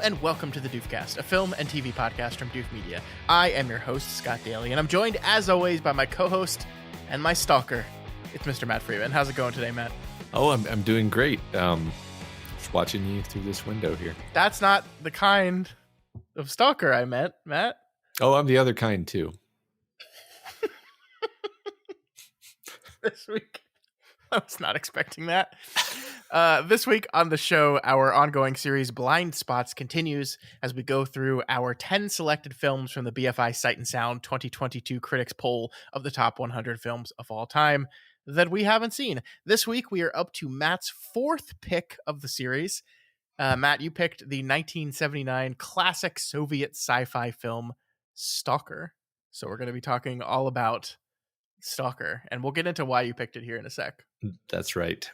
and welcome to the Doofcast, a film and TV podcast from Doof Media. I am your host, Scott Daly, and I'm joined, as always, by my co-host and my stalker. It's Mr. Matt Freeman. How's it going today, Matt? Oh, I'm doing great. Just watching you through this window here. That's not the kind of stalker I meant, Matt. Oh, I'm the other kind, too. This week, I was not expecting that. This week on the show, our ongoing series Blind Spots continues as we go through our 10 selected films from the BFI Sight and Sound 2022 Critics Poll of the top 100 films of all time that we haven't seen. This week, we are up to Matt's fourth pick of the series. Matt, you picked the 1979 classic Soviet sci-fi film Stalker. So we're going to be talking all about Stalker, and we'll get into why you picked it here in a sec. That's right.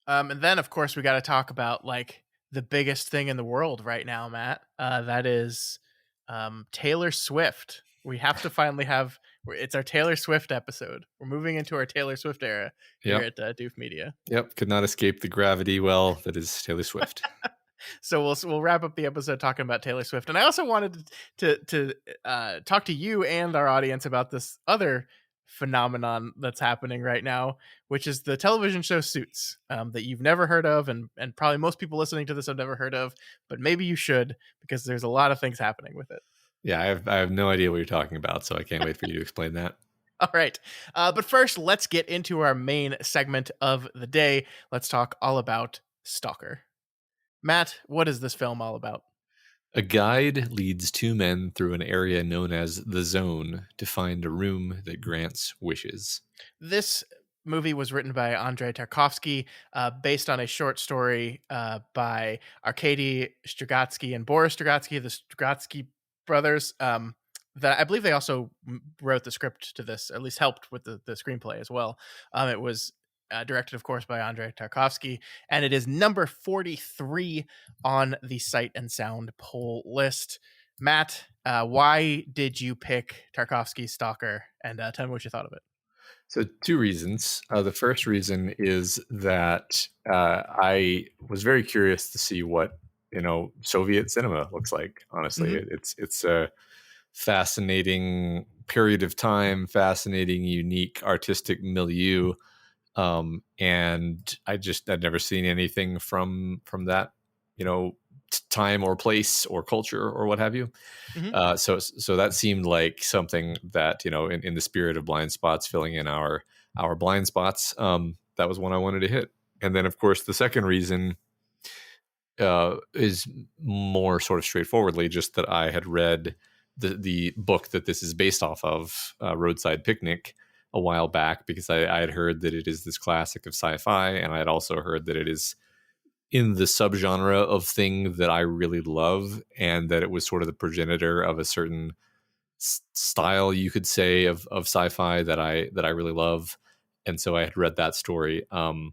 And then, of course, we got to talk about like the biggest thing in the world right now, Matt. That is Taylor Swift. We have to finally have. It's our Taylor Swift episode. We're moving into our Taylor Swift era here at Doof Media. Yep, could not escape the gravity well that is Taylor Swift. So we'll wrap up the episode talking about Taylor Swift, and I also wanted to talk to you and our audience about this other phenomenon that's happening right now, which is the television show Suits, that you've never heard of, and probably most people listening to this have never heard of, but maybe you should, because there's a lot of things happening with it. Yeah, I have no idea what you're talking about, so I can't wait for you to explain that. All right. But first, let's get into our main segment of the day. Let's talk all about Stalker. Matt, what is this film all about? A guide leads two men through an area known as the Zone to find a room that grants wishes. This movie was written by Andrei Tarkovsky, based on a short story by Arkady Strugatsky and Boris Strugatsky, the Strugatsky brothers. That I believe they also wrote the script to this, at least helped with the screenplay as well. It was directed, of course, by Andrei Tarkovsky, and it is number 43 on the Sight and Sound poll list. Matt, why did you pick Tarkovsky's Stalker? And tell me what you thought of it. So two reasons. The first reason is that I was very curious to see what Soviet cinema looks like. Honestly, it's a fascinating period of time, fascinating, unique artistic milieu. And I'd never seen anything from that, time or place or culture or what have you. So that seemed like something that, in the spirit of Blind Spots, filling in our blind spots, that was one I wanted to hit. And then, of course, the second reason is more sort of straightforwardly just that I had read the book that this is based off of, Roadside Picnic, a while back, because I had heard that it is this classic of sci-fi, and I had also heard that it is in the subgenre of thing that I really love, and that it was sort of the progenitor of a certain style, you could say, of sci-fi that I really love. And so I had read that story, and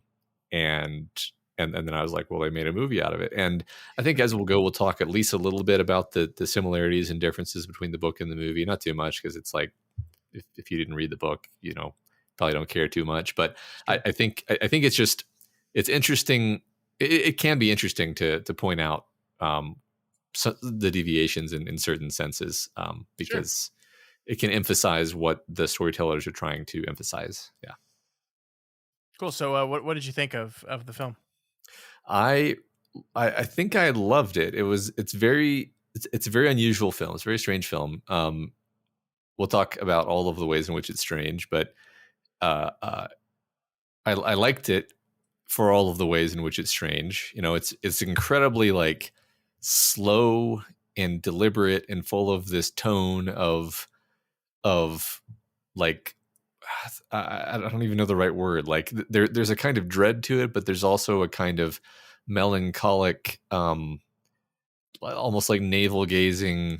then I was like, well, they made a movie out of it. And I think as we'll go, we'll talk at least a little bit about the similarities and differences between the book and the movie. Not too much, because it's like, if you didn't read the book, probably don't care too much. But I think it's interesting. It can be interesting to point out the deviations in certain senses, because it can emphasize what the storytellers are trying to emphasize. Yeah. Cool. So what did you think of the film? I think I loved it. It's a very unusual film. It's a very strange film. We'll talk about all of the ways in which it's strange, but I liked it for all of the ways in which it's strange. It's incredibly like slow and deliberate and full of this tone of like, I don't even know the right word. Like there's a kind of dread to it, but there's also a kind of melancholic, almost like navel gazing,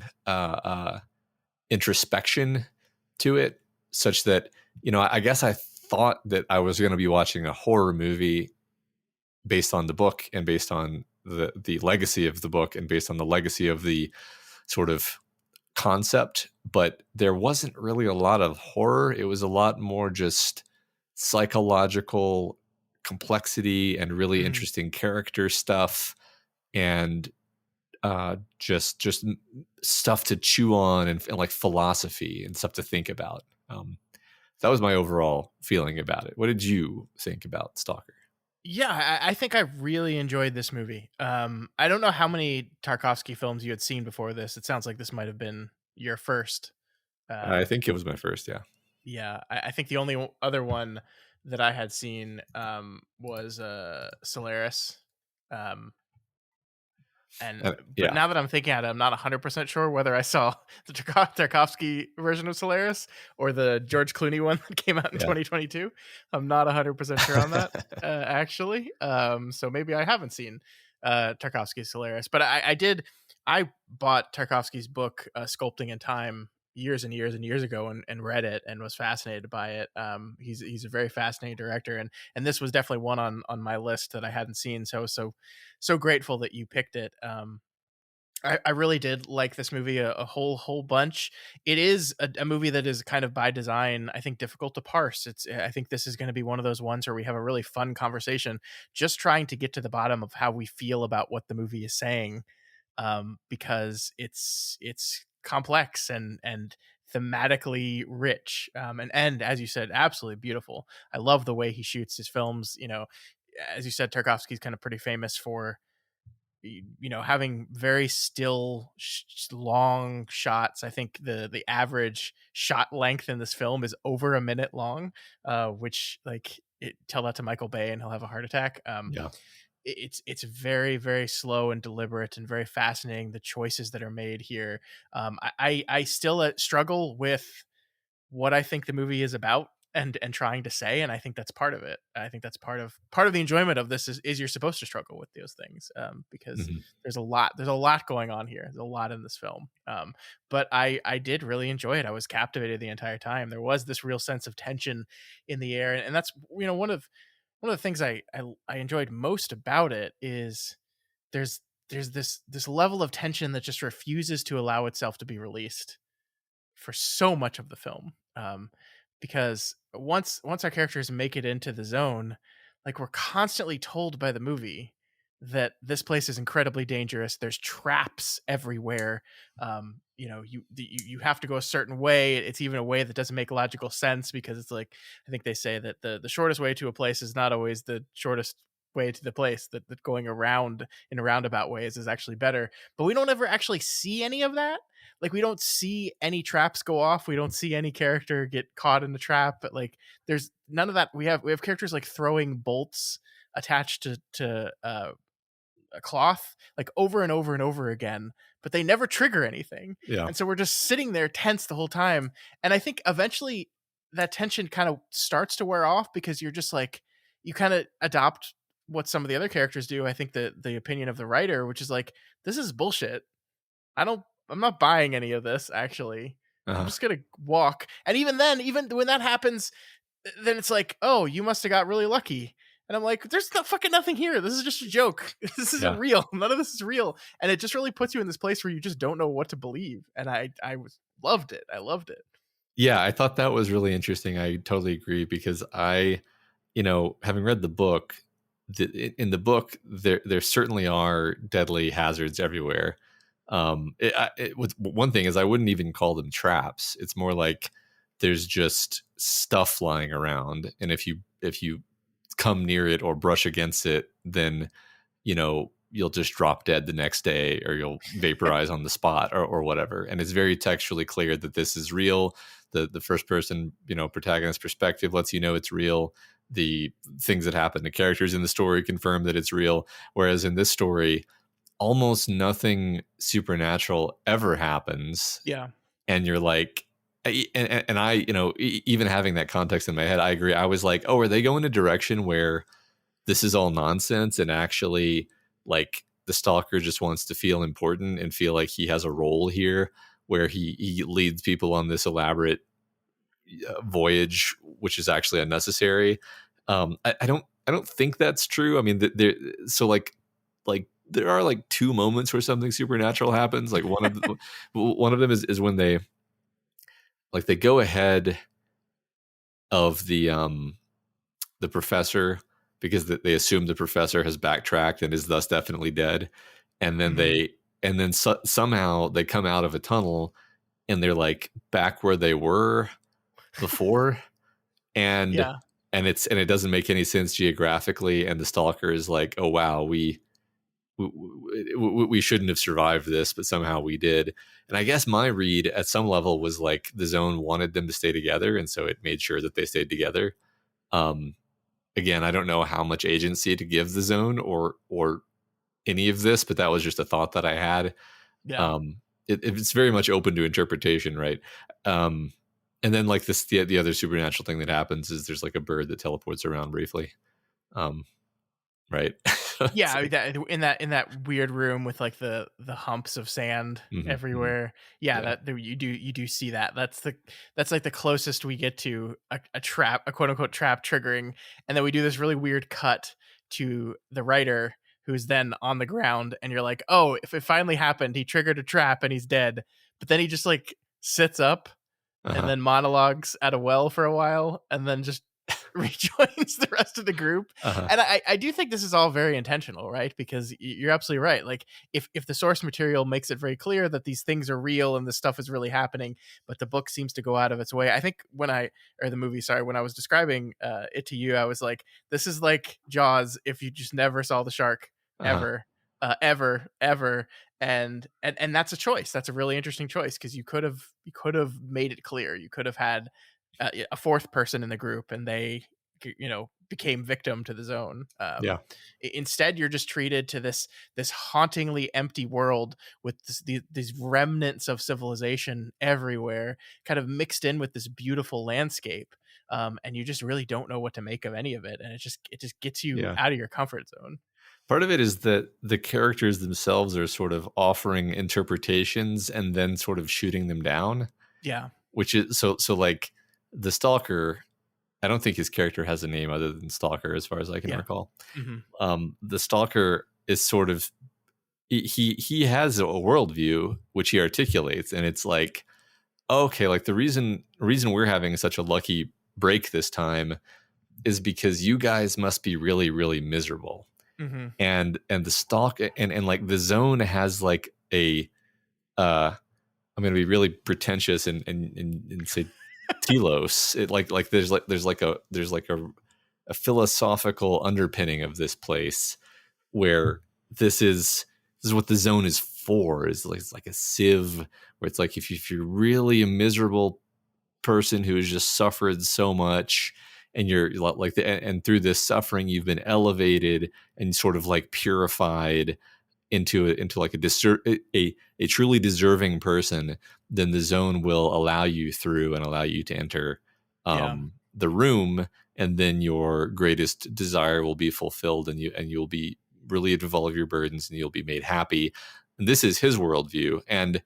introspection to it, such that I guess I thought that I was going to be watching a horror movie based on the book and based on the legacy of the book and based on the legacy of the sort of concept, but there wasn't really a lot of horror. It was a lot more just psychological complexity and really interesting character stuff. And just stuff to chew on and like philosophy and stuff to think about. That was my overall feeling about it. What did you think about Stalker? Yeah, I think I really enjoyed this movie. I don't know how many Tarkovsky films you had seen before this. It sounds like this might have been your first. I Um, think it was my first. Yeah. yeah, I think the only other one that I had seen was Solaris. Um, but Yeah. now that I'm thinking at it, I'm not 100% sure whether I saw the Tarkovsky version of Solaris or the George Clooney one that came out in Yeah. 2022. I'm not 100% sure on that, actually. So maybe I haven't seen Tarkovsky's Solaris, but I bought Tarkovsky's book, Sculpting in Time, years and years and years ago, and read it and was fascinated by it. He's a very fascinating director, and this was definitely one on my list that I hadn't seen. So grateful that you picked it. I really did like this movie a whole bunch. It is a movie that is kind of by design, I think, difficult to parse. I think this is going to be one of those ones where we have a really fun conversation, just trying to get to the bottom of how we feel about what the movie is saying, because it's complex and thematically rich, and as you said, absolutely beautiful. I love the way he shoots his films. As you said, Tarkovsky's kind of pretty famous for having very still long shots. I think the average shot length in this film is over a minute long, which, like, tell that to Michael Bay and he'll have a heart attack. Yeah. It's very, very slow and deliberate and very fascinating, the choices that are made here. I still struggle with what I think the movie is about and trying to say, and I think that's part of it. I think that's part of the enjoyment of this is you're supposed to struggle with those things, because Mhm. there's a lot going on here. There's a lot in this film, but I did really enjoy it. I was captivated the entire time. There was this real sense of tension in the air, and that's one of the things I enjoyed most about it is there's this level of tension that just refuses to allow itself to be released for so much of the film. Because once our characters make it into the zone, like, we're constantly told by the movie that this place is incredibly dangerous. There's traps everywhere. You have to go a certain way. It's even a way that doesn't make logical sense, because it's like, I think they say that the shortest way to a place is not always the shortest way to the place, that going around in roundabout ways is actually better. But we don't ever actually see any of that. Like, we don't see any traps go off. We don't see any character get caught in the trap. But, like, there's none of that. We have characters, like, throwing bolts attached to a cloth, like, over and over and over again, but they never trigger anything. Yeah. And so we're just sitting there tense the whole time. And I think eventually that tension kind of starts to wear off, because you're just like, you kind of adopt what some of the other characters do. I think the opinion of the writer, which is like, this is bullshit. I'm not buying any of this, actually. I'm Uh-huh. just gonna walk. And even then, even when that happens, then it's like, oh, you must have got really lucky. And I'm like, there's no fucking nothing here. This is just a joke. This isn't Yeah. real. None of this is real. And it just really puts you in this place where you just don't know what to believe. And loved it. I loved it. Yeah, I thought that was really interesting. I totally agree because having read the book, in the book there certainly are deadly hazards everywhere. One thing is I wouldn't even call them traps. It's more like there's just stuff flying around, and if you come near it or brush against it, then you'll just drop dead the next day, or you'll vaporize on the spot, or whatever. And it's very textually clear that this is real. The first person protagonist perspective lets you know it's real. The things that happen to characters in the story confirm that it's real, whereas in this story almost nothing supernatural ever happens. Yeah. And you're like, and I even having that context in my head, I agree. I was like, oh, are they going a direction where this is all nonsense, and actually, like, the stalker just wants to feel important and feel like he has a role here, where he leads people on this elaborate voyage, which is actually unnecessary. I don't think that's true. I mean, so like there are like two moments where something supernatural happens. Like one of them is when they go ahead of the professor, because they assume the professor has backtracked and is thus definitely dead, and then Mhm. and then somehow they come out of a tunnel and they're like back where they were before, and Yeah. and it doesn't make any sense geographically, and the stalker is like, oh wow, we shouldn't have survived this, but somehow we did. And I guess my read at some level was like the zone wanted them to stay together, and so it made sure that they stayed together. um Again, I don't know how much agency to give the zone or any of this, but that was just a thought that I had. Yeah. um it's very much open to interpretation, right? um and then like the other supernatural thing that happens is there's like a bird that teleports around briefly. um right. Yeah, It's I mean, like, that weird room with like the humps of sand mhm, mhm. everywhere. Yeah, Yeah. you do see that. That's like the closest we get to a trap, a quote unquote trap triggering, and then we do this really weird cut to the writer who's then on the ground, and you're like, oh, if it finally happened, he triggered a trap and he's dead. But then he just like sits up and Uh-huh. then monologues at a well for a while, and then just rejoins the rest of the group. Uh-huh. And I do think this is all very intentional, right? Because you're absolutely right. Like if the source material makes it very clear that these things are real and this stuff is really happening, but the book seems to go out of its way. I think or the movie, sorry, when I was describing it to you, I was like, this is like Jaws if you just never saw the shark Uh-huh. ever. Ever, and that's a choice. That's a really interesting choice because you could have made it clear. You could have had a fourth person in the group, and they became victim to the zone. Yeah. Instead, you're just treated to this hauntingly empty world with these remnants of civilization everywhere, kind of mixed in with this beautiful landscape. And you just really don't know what to make of any of it, and it just gets you Yeah. out of your comfort zone. Part of it is that the characters themselves are sort of offering interpretations and then sort of shooting them down, Yeah. which is so like the stalker. I don't think his character has a name other than Stalker, as far as I can Yeah. recall. Hmm. The Stalker is sort of he has a worldview which he articulates, and it's like, okay, like the reason we're having such a lucky break this time is because you guys must be really really miserable. Hmm. And the stalk and like the zone has like a I'm going to be really pretentious and say telos. It like there's like a philosophical underpinning of this place where this is what the zone is for. Is like it's like a sieve where it's like if you're really a miserable person who has just suffered so much, and you're like and through this suffering you've been elevated and sort of like purified into like a truly deserving person, then the zone will allow you through and allow you to enter Yeah. the room, and then your greatest desire will be fulfilled, and you'll be relieved of all of your burdens, and you'll be made happy. And this is his worldview, and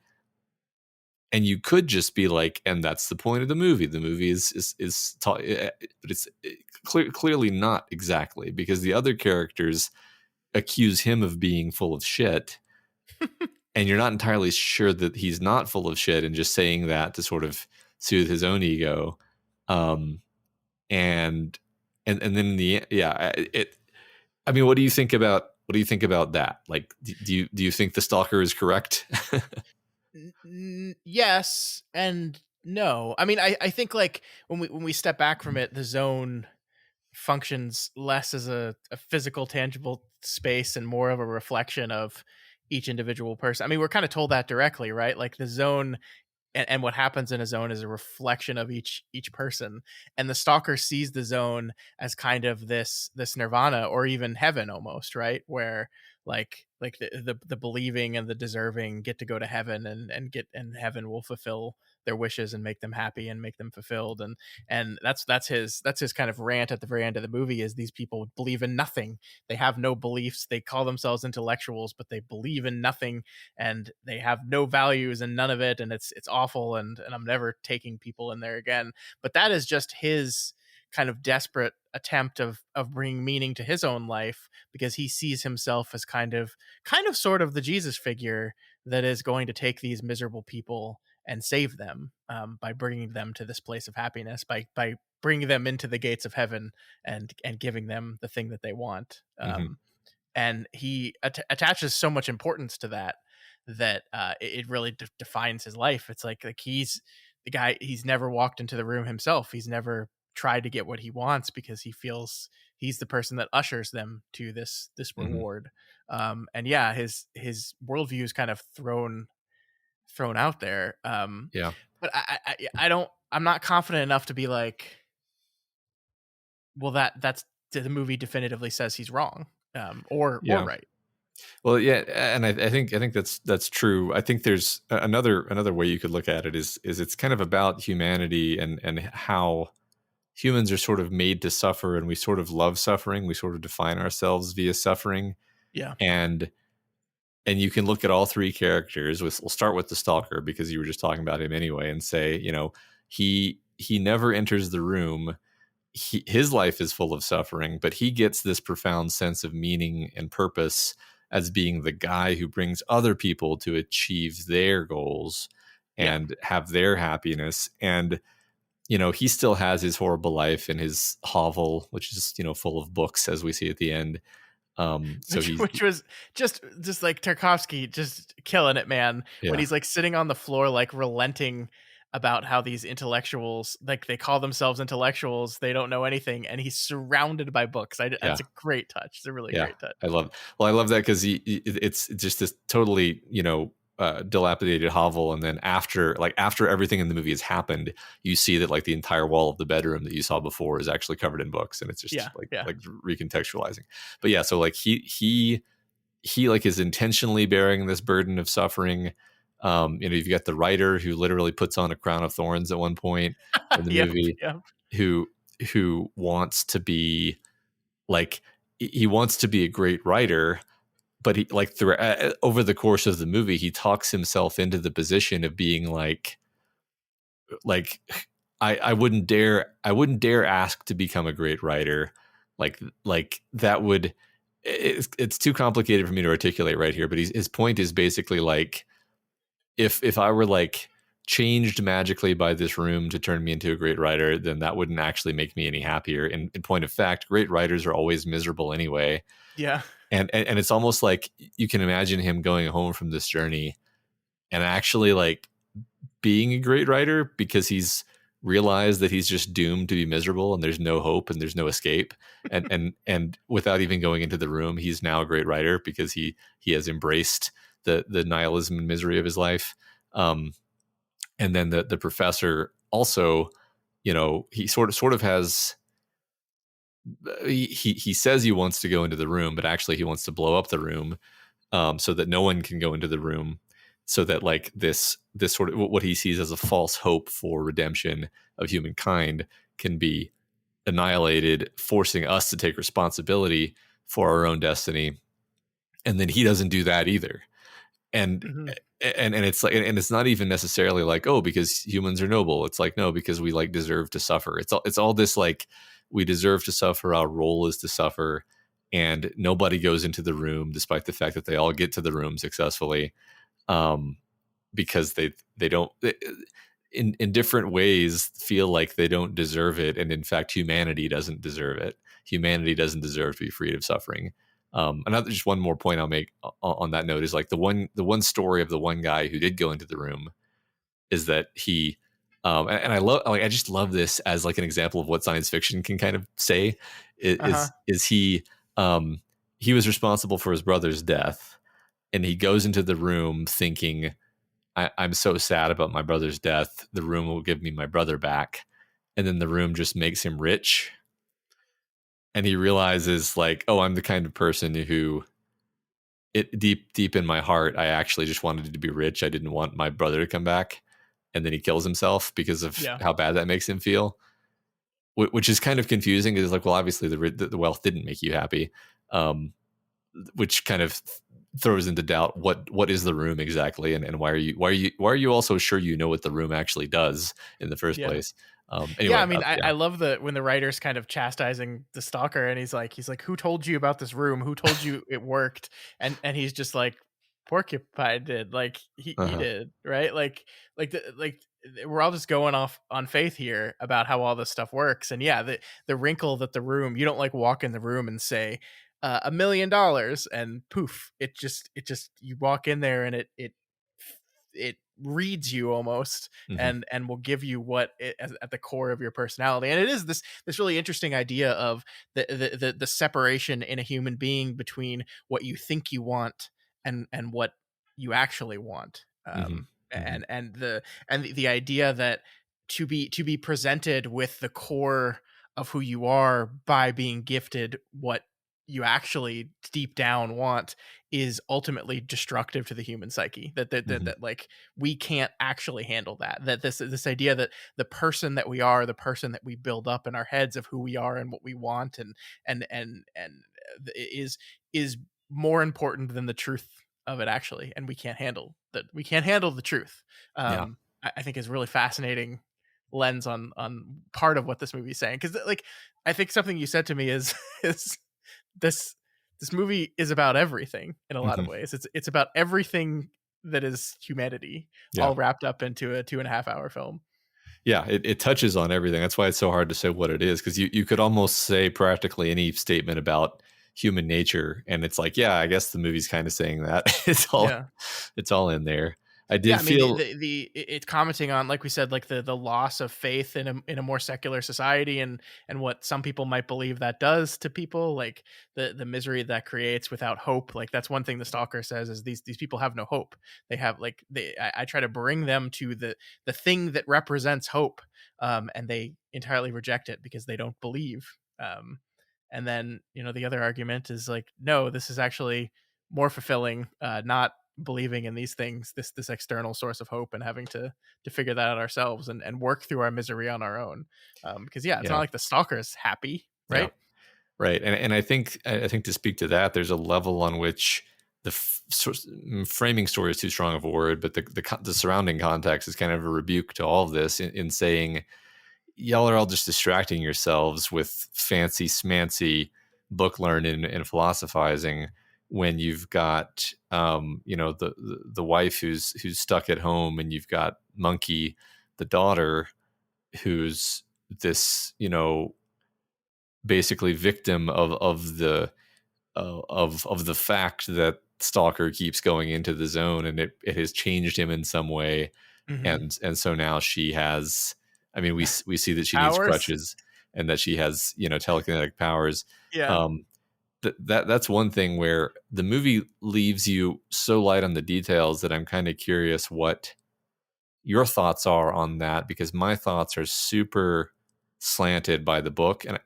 you could just be like, and that's the point of the movie. The movie but it's clearly not exactly, because the other characters accuse him of being full of shit, and you're not entirely sure that he's not full of shit and just saying that to sort of soothe his own ego. um and and then it I mean, what do you think about that? Like, do you think the stalker is correct? Yes and no. I mean, I think like when we step back from it, the zone functions less as a physical, tangible space and more of a reflection of each individual person. I mean, we're kind of told that directly, right? Like the zone and what happens in a zone is a reflection of each person, and the stalker sees the zone as kind of this nirvana or even heaven almost, right? Where like the believing and the deserving get to go to heaven, and heaven will fulfill their wishes and make them happy and make them fulfilled. And that's his kind of rant at the very end of the movie is these people believe in nothing. They have no beliefs. They call themselves intellectuals, but they believe in nothing, and they have no values and none of it, and it's awful, and I'm never taking people in there again. But that is just his kind of desperate attempt of bringing meaning to his own life, because he sees himself as kind of sort of the Jesus figure that is going to take these miserable people and save them, by bringing them to this place of happiness, by bringing them into the gates of heaven, and giving them the thing that they want. Hmm. And he attaches so much importance to that, that it really defines his life. It's like he's the guy. He's never walked into the room himself. He's never tried to get what he wants because he feels he's the person that ushers them to this Hmm. reward. And yeah, his worldview is kind of thrown out there. Yeah. But I don't, I'm not confident enough to be like, well, that's the movie definitively says he's wrong, or Yeah. right. Well, yeah, and I think that's true. I think there's another way you could look at it is it's kind of about humanity and how humans are sort of made to suffer, and we sort of love suffering. We sort of define ourselves via suffering, Yeah. and you can look at all three characters. We'll start with the Stalker because you were just talking about him anyway, and say, he never enters the room. His life is full of suffering, but he gets this profound sense of meaning and purpose as being the guy who brings other people to achieve their goals Yeah. and have their happiness. And he still has his horrible life in his hovel, which is full of books, as we see at the end. So which he's which was just like Tarkovsky just killing it, man. When yeah, he's like sitting on the floor, like relenting about how these intellectuals, like they call themselves intellectuals, they don't know anything, and he's surrounded by books. yeah, That's a great touch. It's a really yeah. great touch. I love that because it's just this totally dilapidated hovel, and then after everything in the movie has happened, you see that like the entire wall of the bedroom that you saw before is actually covered in books, and it's just Yeah, yeah, like recontextualizing. But yeah, so like he like is intentionally bearing this burden of suffering. You've got the writer who literally puts on a crown of thorns at one point in the yep, movie, yep. who wants to be like he wants to be a great writer, but he like through over the course of the movie he talks himself into the position of being like I wouldn't dare ask to become a great writer. Like that would it's too complicated for me to articulate right here, but his point is basically like if I were like changed magically by this room to turn me into a great writer, then that wouldn't actually make me any happier. In point of fact, great writers are always miserable anyway. Yeah. And it's almost like you can imagine him going home from this journey and actually like being a great writer because he's realized that he's just doomed to be miserable and there's no hope and there's no escape. And without even going into the room, he's now a great writer because he has embraced the nihilism and misery of his life. And then the professor also, he sort of has he says he wants to go into the room, but actually he wants to blow up the room, so that no one can go into the room, so that like this sort of what he sees as a false hope for redemption of humankind can be annihilated, forcing us to take responsibility for our own destiny. And then he doesn't do that either. And Hmm. and it's like, and it's not even necessarily like, oh, because humans are noble. It's like, no, because we like deserve to suffer. It's all this like, we deserve to suffer. Our role is to suffer, and nobody goes into the room, despite the fact that they all get to the room successfully, um, because they don't in different ways feel like they don't deserve it, and in fact, humanity doesn't deserve it. Humanity doesn't deserve to be freed of suffering. Another just one more point I'll make on that note is like the one story of the one guy who did go into the room is that he and I love like I just love this as like an example of what science fiction can kind of say Uh-huh. is he was responsible for his brother's death, and he goes into the room thinking, I'm so sad about my brother's death, the room will give me my brother back. And then the room just makes him rich, and he realizes like, oh, I'm the kind of person who it deep in my heart, I actually just wanted to be rich. I didn't want my brother to come back. And then he kills himself because of Yeah. how bad that makes him feel, which is kind of confusing. Because like, well, obviously the wealth didn't make you happy, which kind of throws into doubt what is the room exactly, and why are you also sure you know what the room actually does in the first Yeah. place. Yeah, Anyway, I mean, yeah, I love the when the writer's kind of chastising the stalker, and he's like, who told you about this room? Who told you it worked? And he's just like, Porcupine did. Like he uh-huh. did, right? Like we're all just going off on faith here about how all this stuff works. And yeah, the wrinkle that the room, you don't like walk in the room and say, $1 million, and poof, it just you walk in there and it reads you almost, Hmm. and will give you what at the core of your personality. And it is this really interesting idea of the separation in a human being between what you think you want and what you actually want. Hmm. Hmm. And the idea that to be presented with the core of who you are by being gifted what you actually deep down want is ultimately destructive to the human psyche. Hmm. That like we can't actually handle that. That this idea that the person that we are, the person that we build up in our heads of who we are and what we want, and is more important than the truth of it actually. And we can't handle that. We can't handle the truth. Yeah. I think is really fascinating lens on part of what this movie is saying, because like I think something you said to me is is this this movie is about everything in a lot of Hmm. ways. It's about everything that is humanity Yeah. all wrapped up into a 2.5 hour film. Yeah, it touches on everything. That's why it's so hard to say what it is, because you could almost say practically any statement about human nature, and it's like, yeah, I guess the movie's kind of saying that. Yeah. It's all in there. I Yeah, did I mean feel. it's commenting on, like we said, like the loss of faith in a more secular society, and what some people might believe that does to people, like the misery that creates without hope. Like that's one thing the Stalker says is these people have no hope. They have like I try to bring them to the thing that represents hope, and they entirely reject it because they don't believe. And then the other argument is like, no, this is actually more fulfilling, not believing in these things, this external source of hope, and having to figure that out ourselves, and work through our misery on our own. Because yeah, it's not Yeah, like the Stalker's happy, yeah, right? right. And I think to speak to that, there's a level on which framing story is too strong of a word, but the surrounding context is kind of a rebuke to all of this in saying, y'all are all just distracting yourselves with fancy smancy book learning and philosophizing, when you've got the wife who's stuck at home, and you've got Monkey, the daughter, who's this basically victim of the fact that Stalker keeps going into the zone, and it has changed him in some way, Hmm. and so now she has. I mean, we see that she needs Powers. crutches, and that she has telekinetic powers. Yeah. Um, that's one thing where the movie leaves you so light on the details that I'm kind of curious what your thoughts are on that, because my thoughts are super slanted by the book, and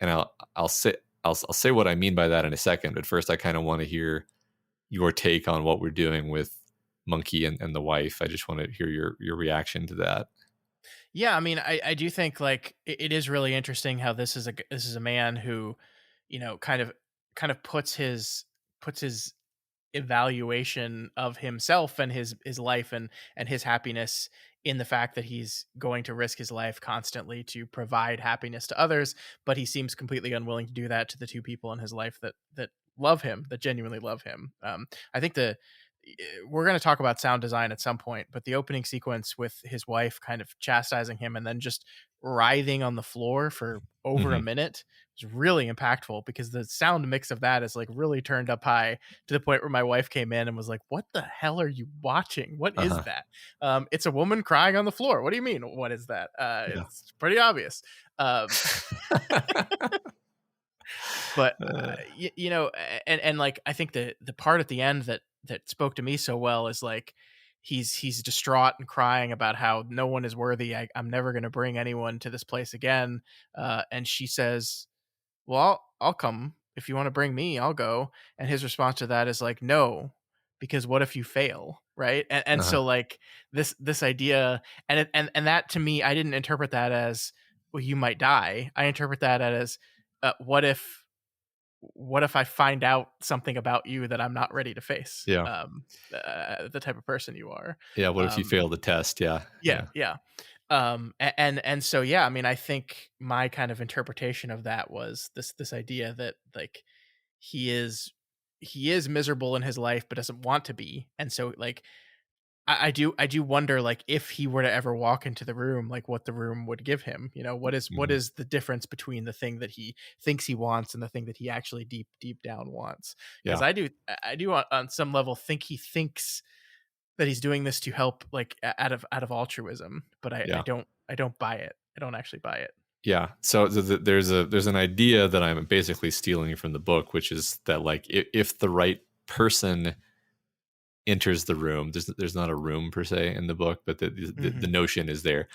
I'll say what I mean by that in a second. But first, I kind of want to hear your take on what we're doing with Monkey and the wife. I just want to hear your reaction to that. Yeah, I mean, I do think like it is really interesting how this is a man who, kind of puts his evaluation of himself and his life and his happiness in the fact that he's going to risk his life constantly to provide happiness to others, but he seems completely unwilling to do that to the two people in his life that love him, that genuinely love him. I think we're going to talk about sound design at some point, but the opening sequence with his wife kind of chastising him and then just writhing on the floor for over a Hmm. minute was really impactful, because the sound mix of that is like really turned up high, to the point where my wife came in and was like, "What the hell are you watching? What is Uh-huh. that?" It's a woman crying on the floor. What do you mean? What is that? Yeah. It's pretty obvious. Um, but Uh, and like I think the part at the end that spoke to me so well is like he's distraught and crying about how no one is worthy. I'm never going to bring anyone to this place again. And she says, well, I'll come. If you want to bring me, I'll go. And his response to that is like, no, because what if you fail? Right. And uh-huh. so like this idea, and that to me, I didn't interpret that as, well, you might die. I interpret that as, what if I find out something about you that I'm not ready to face? Yeah. The type of person you are. Yeah. What if you Um, fail the test? Yeah. yeah, Yeah. yeah. And so yeah, I mean, I think my kind of interpretation of that was this idea that like he is he is miserable in his life but doesn't want to be, and so like I do wonder, like, if he were to ever walk into the room, like, what the room would give him. What Mhm. is the difference between the thing that he thinks he wants and the thing that he actually deep down wants? Because Yeah, I do on some level think he thinks that he's doing this to help, like, out of altruism, but yeah, I don't buy it. I don't actually buy it. yeah. So there's an idea that I'm basically stealing from the book, which is that like if the right person enters the room, there's not a room per se in the book, but the Mhm. notion is there.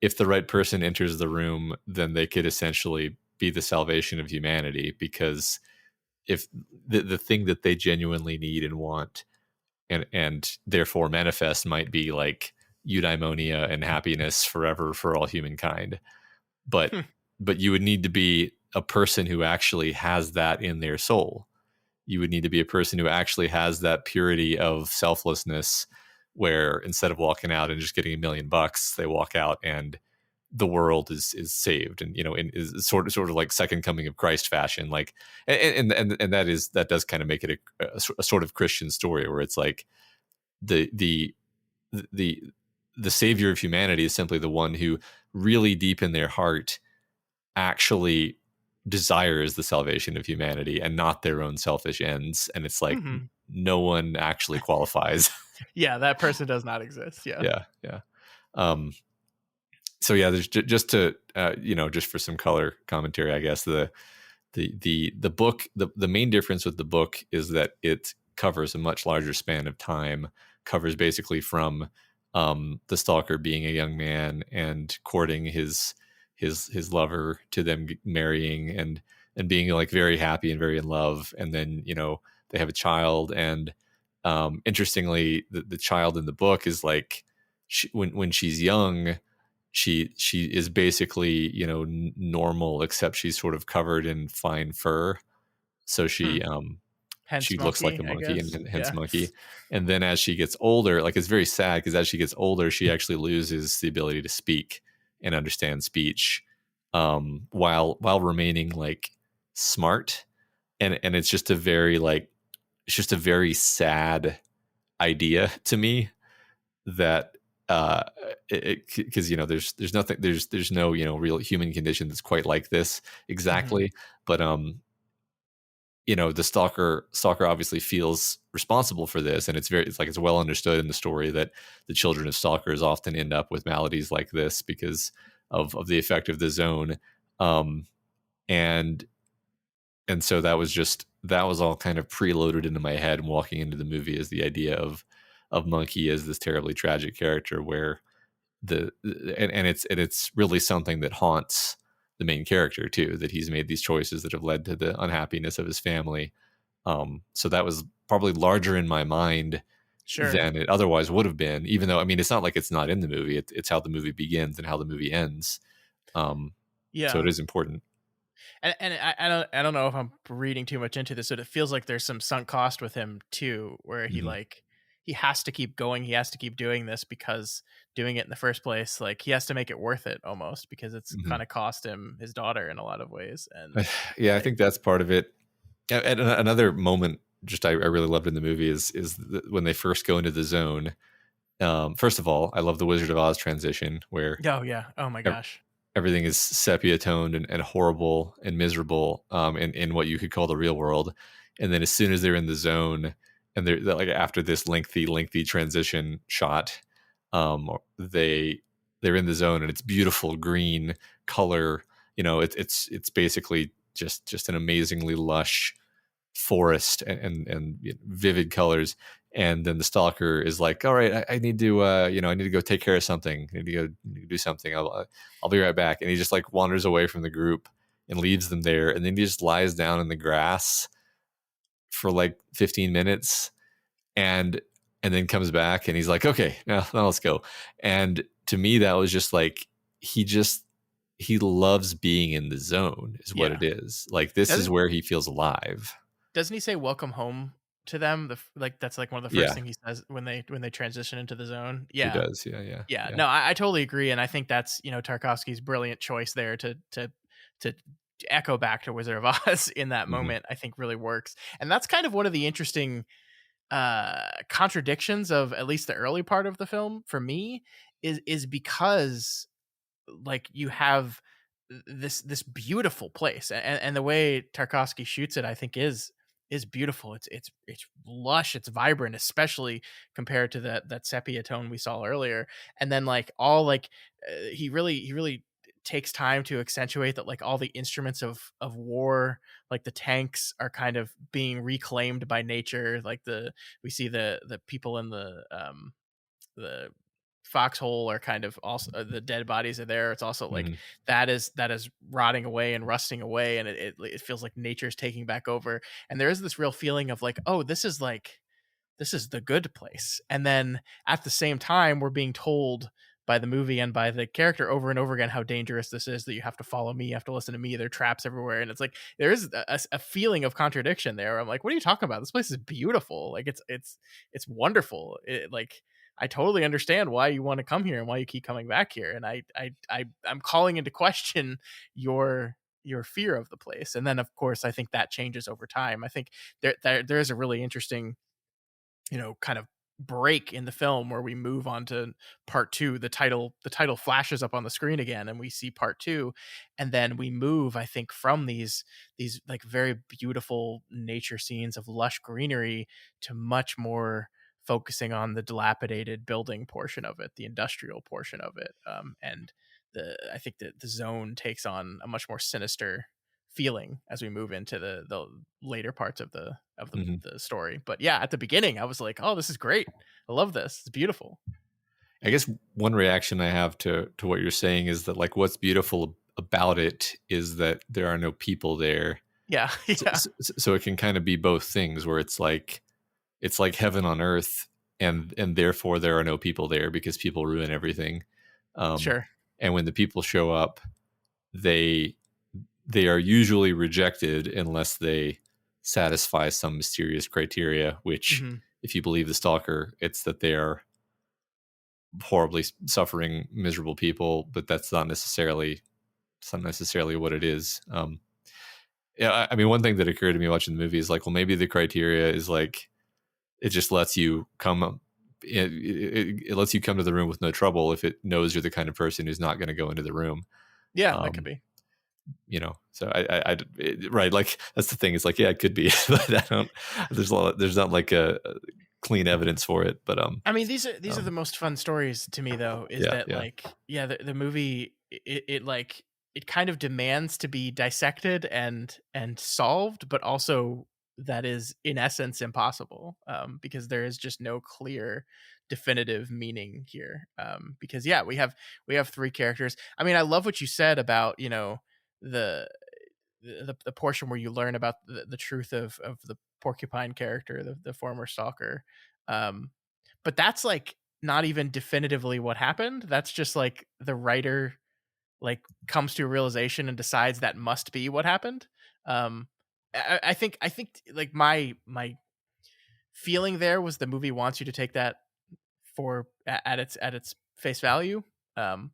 If the right person enters the room, then they could essentially be the salvation of humanity, because if the thing that they genuinely need and want and therefore manifest might be like eudaimonia and happiness forever for all humankind, but Hmm. you would need to be a person who actually has that in their soul. You would need to be a person who actually has that purity of selflessness, where instead of walking out and just getting $1 million, they walk out and the world is saved, and is sort of like second coming of Christ fashion, like. And that does kind of make it a sort of Christian story, where it's like the the the the savior of humanity is simply the one who really deep in their heart actually desires the salvation of humanity and not their own selfish ends. And it's like Mhm. no one actually qualifies. Yeah, that person does not exist. Yeah. Yeah, yeah. um so yeah, there's just to just for some color commentary, I guess. The book, the main difference with the book is that it covers a much larger span of time. Covers basically from the stalker being a young man and courting his lover, to them marrying and being like very happy and very in love, and then they have a child. And interestingly, the child in the book is like, when she's young, she is basically normal, except she's sort of covered in fine fur, so Hmm. she Hence looks like monkey, a I monkey, guess. and hence Yeah. monkey. And then as she gets older, like, it's very sad, because as she gets older, she actually loses the ability to speak and understand speech, while remaining like smart. And it's just a very like it's just a very sad idea to me, that uh because there's nothing, there's no real human condition that's quite like this Mhm. exactly. But the stalker obviously feels responsible for this, and it's well understood in the story that the children of stalkers often end up with maladies like this because of the effect of the zone. Um and and so that was all kind of preloaded into my head walking into the movie, as the idea of Monkey as this terribly tragic character, where and it's really something that haunts the main character too, that he's made these choices that have led to the unhappiness of his family. So that was probably larger in my mind Sure. than it otherwise would have been, even though, I mean, it's not like it's not in the movie. It's how the movie begins and how the movie ends. um so it Yeah. is important. And I don't know if I'm reading too much into this, but it feels like there's some sunk cost with him too, where he, Hmm. like, he has to keep going. He has to keep doing this because doing it in the first place, like, he has to make it worth it almost, because it's Hmm. kind of cost him his daughter in a lot of ways. And Yeah, I like, think that's part of it. And another moment just I really loved in the movie is when they first go into the zone. First of all, I love the Wizard of Oz transition, where oh yeah, oh my gosh. everything is sepia toned and horrible and miserable, in what you could call the real world. And then as soon as they're in the zone, and they're like, after this lengthy transition shot, they're in the zone, and it's beautiful green color. It's basically just an amazingly lush forest, and vivid colors. And then the stalker is like, all right, I need to I need to go take care of something. I need to go do something. I'll be right back. And he just like wanders away from the group and leaves them there, and then he just lies down in the grass for like 15 minutes, and then comes back, and he's like, okay, now let's go. And to me, that was just like, he just he loves being in the zone, is what Yeah. it is. Like, this is Doesn't where he feels alive. doesn't he say welcome home to them? Like, that's like one of the first Yeah, things he says when they transition into the zone. he Yeah. does. Yeah, yeah, Yeah, yeah. no, I totally agree, and I think that's, Tarkovsky's brilliant choice there to echo back to Wizard of Oz in that Hmm. moment. I think really works, and that's kind of one of the interesting contradictions of at least the early part of the film for me is because like you have this beautiful place, and the way Tarkovsky shoots it I think is beautiful. It's lush, it's vibrant, especially compared to that sepia tone we saw earlier. And then like all like he really takes time to accentuate that like all the instruments of war, like the tanks are kind of being reclaimed by nature. Like the we see the people in the foxhole are kind of also the dead bodies are there. It's also like Mhm. that is rotting away and rusting away, and it feels like nature's taking back over. And there is this real feeling of like, oh, this is the good place. And then at the same time, we're being told by the movie and by the character over and over again how dangerous this is, that you have to follow me, you have to listen to me, there are traps everywhere. And it's like there is a feeling of contradiction there. I'm like, what are you talking about? This place is beautiful. Like it's wonderful. Like I totally understand why you want to come here and why you keep coming back here. And I'm calling into question your fear of the place. And then of course I think that changes over time. I think there is a really interesting, kind of break in the film where we move on to part two. The title flashes up on the screen again and we see part two. And then we move, I think, from these like very beautiful nature scenes of lush greenery to much more focusing on the dilapidated building portion of it, the industrial portion of it. And I think that the zone takes on a much more sinister feeling as we move into the later parts of Mhm. the story. But yeah, at the beginning I was like, oh, this is great, I love this, it's beautiful. I guess one reaction I have to what you're saying is that like what's beautiful about it is that there are no people there. Yeah. So, Yeah. so it can kind of be both things where it's like heaven on earth, and therefore there are no people there because people ruin everything. Um, Sure. and when the people show up, they they are usually rejected unless they satisfy some mysterious criteria. Which, Hmm. if you believe the Stalker, it's that they are horribly suffering, miserable people, but that's not necessarily what it is. Yeah, I mean, one thing that occurred to me watching the movie is like, well, maybe the criteria is like it just lets you come. It lets you come to the room with no trouble if it knows you're the kind of person who's not going to go into the room. Yeah, that could Um, be. so right, like that's the thing. It's like, yeah, it could be, but I don't. There's not like a clean evidence for it, but I mean, these are the um, most fun stories to me, though, is yeah, that yeah, like, yeah, the movie it like it kind of demands to be dissected and solved, but also that is in essence impossible, because there is just no clear definitive meaning here. Because yeah, we have three characters. I mean, I love what you said about, the the portion where you learn about the truth of the porcupine character, the former stalker. um but that's like not even definitively what happened. That's just like the writer like comes to a realization and decides that must be what happened. um I think like my feeling there was the movie wants you to take that for at its face value. um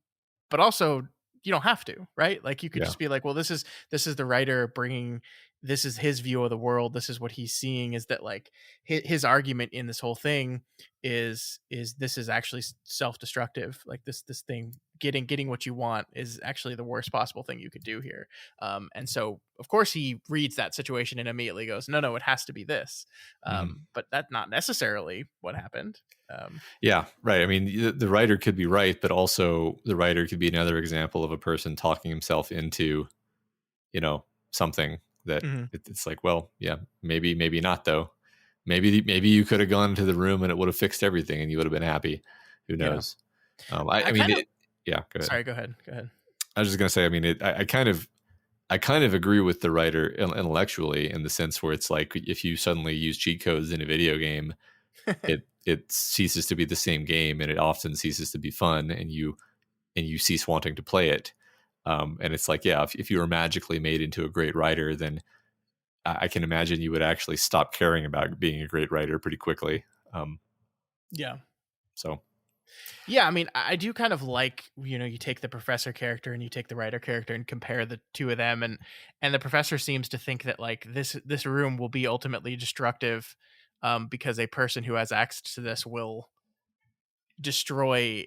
but also you don't have to, right? Like you could yeah. just be like, well, this is the writer bringing, this is his view of the world, this is what he's seeing, is that like his argument in this whole thing is this is actually self-destructive. Like this thing, getting what you want is actually the worst possible thing you could do here. And so of course he reads that situation and immediately goes, no, no, it has to be this. Mhm. But that's not necessarily what happened. um Yeah, right. I mean, the writer could be right, but also the writer could be another example of a person talking himself into, something that mhm. it's like, well, yeah, maybe not though. Maybe you could have gone into the room and it would have fixed everything and you would have been happy. Who Yeah. knows? I I mean, kind of yeah. Go ahead. Sorry, go ahead. Go ahead. I was just gonna say. I mean, I kind of agree with the writer intellectually in the sense where it's like if you suddenly use cheat codes in a video game, it ceases to be the same game and it often ceases to be fun, and you cease wanting to play it. And it's like, yeah, if you were magically made into a great writer, then I can imagine you would actually stop caring about being a great writer pretty quickly. Um, Yeah. so Yeah, I mean, I do kind of like, you take the professor character and you take the writer character and compare the two of them, and the professor seems to think that like this room will be ultimately destructive, because a person who has access to this will destroy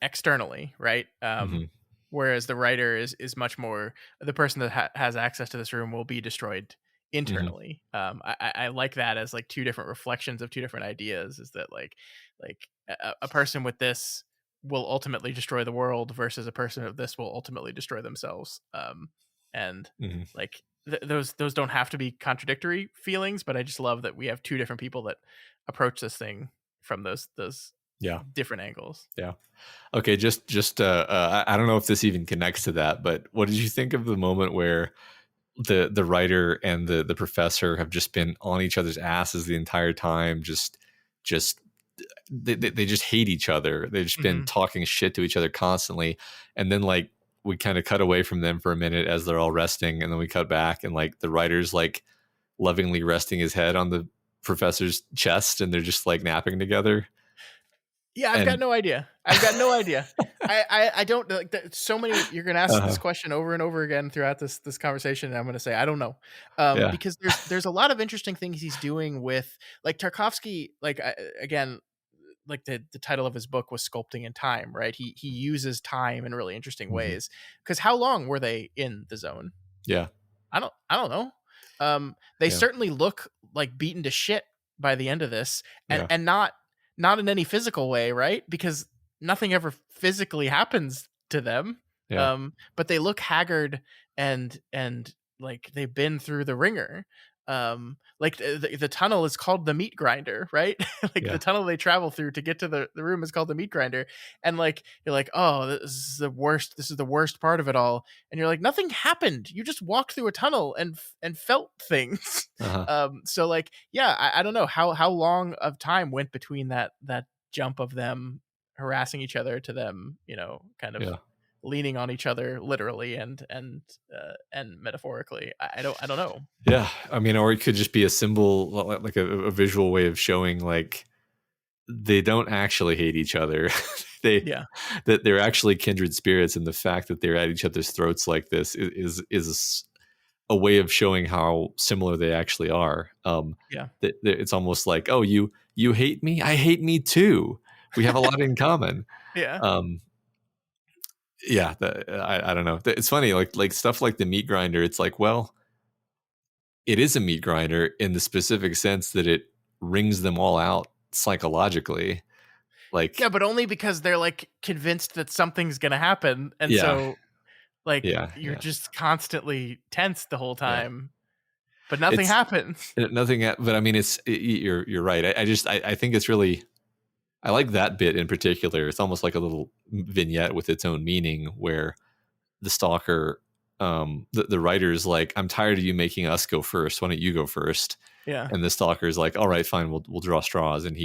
externally, right? Hmm. Whereas the writer is much more, the person that has access to this room will be destroyed Hmm. internally. I like that as like two different reflections of two different ideas. Is that like a person with this will ultimately destroy the world versus a person of this will ultimately destroy themselves. And Hmm. like those don't have to be contradictory feelings, but I just love that we have two different people that approach this thing from those Yeah. different angles. Yeah. Okay. I don't know if this even connects to that, but what did you think of the moment where the writer and the professor have just been on each other's asses the entire time? Just they just hate each other. They've just been Hmm. talking shit to each other constantly, and then like we kind of cut away from them for a minute as they're all resting, and then we cut back, and like the writer's like lovingly resting his head on the professor's chest, and they're just like napping together. Yeah, I've got And no idea. I've got no idea. I don't like so many. You're gonna ask this uh, question over and over again throughout this conversation, and I'm gonna say I don't know, yeah. because there's a lot of interesting things he's doing with like Tarkovsky. Like again, like the title of his book was Sculpting in Time, right? He uses time in really interesting Hmm. ways. Because how long were they in the zone? Yeah. I don't know. They Yeah. certainly look like beaten to shit by the end of this, and Yeah. not in any physical way, right? Because nothing ever physically happens to them. Yeah. But they look haggard and like they've been through the ringer. Like the tunnel is called the meat grinder, right? Like the Yeah. tunnel they travel through to get to the room is called the meat grinder. And like you're like, oh, this is the worst. This is the worst part of it all, and you're like, nothing happened. You just walked through a tunnel and felt things. Uh-huh. So like, yeah, I don't know how long of time went between that jump of them harassing each other to them, kind of Yeah. leaning on each other literally and metaphorically. I don't know. Yeah. I mean, or it could just be a symbol, like a visual way of showing like they don't actually hate each other. they Yeah, that they're actually kindred spirits, and the fact that they're at each other's throats like this is a way of showing how similar they actually are. yeah, It's almost like, oh, you hate me, I hate me too. We have a lot in common. yeah, Um, yeah, I don't know. It's funny, like stuff like the meat grinder. It's like, well, it is a meat grinder in the specific sense that it wrings them all out psychologically. yeah, Like, but only because they're like convinced that something's gonna happen, and yeah, so like yeah, you're yeah, just constantly tense the whole yeah. time, but nothing It's happens. nothing, but I mean, you're right. I think it's really, I like that bit in particular. It's almost like a little vignette with its own meaning, where the stalker, the writer's like, I'm tired of you making us go first. Why don't you go first? Yeah, And the stalker's like, all right, fine, we'll draw straws. And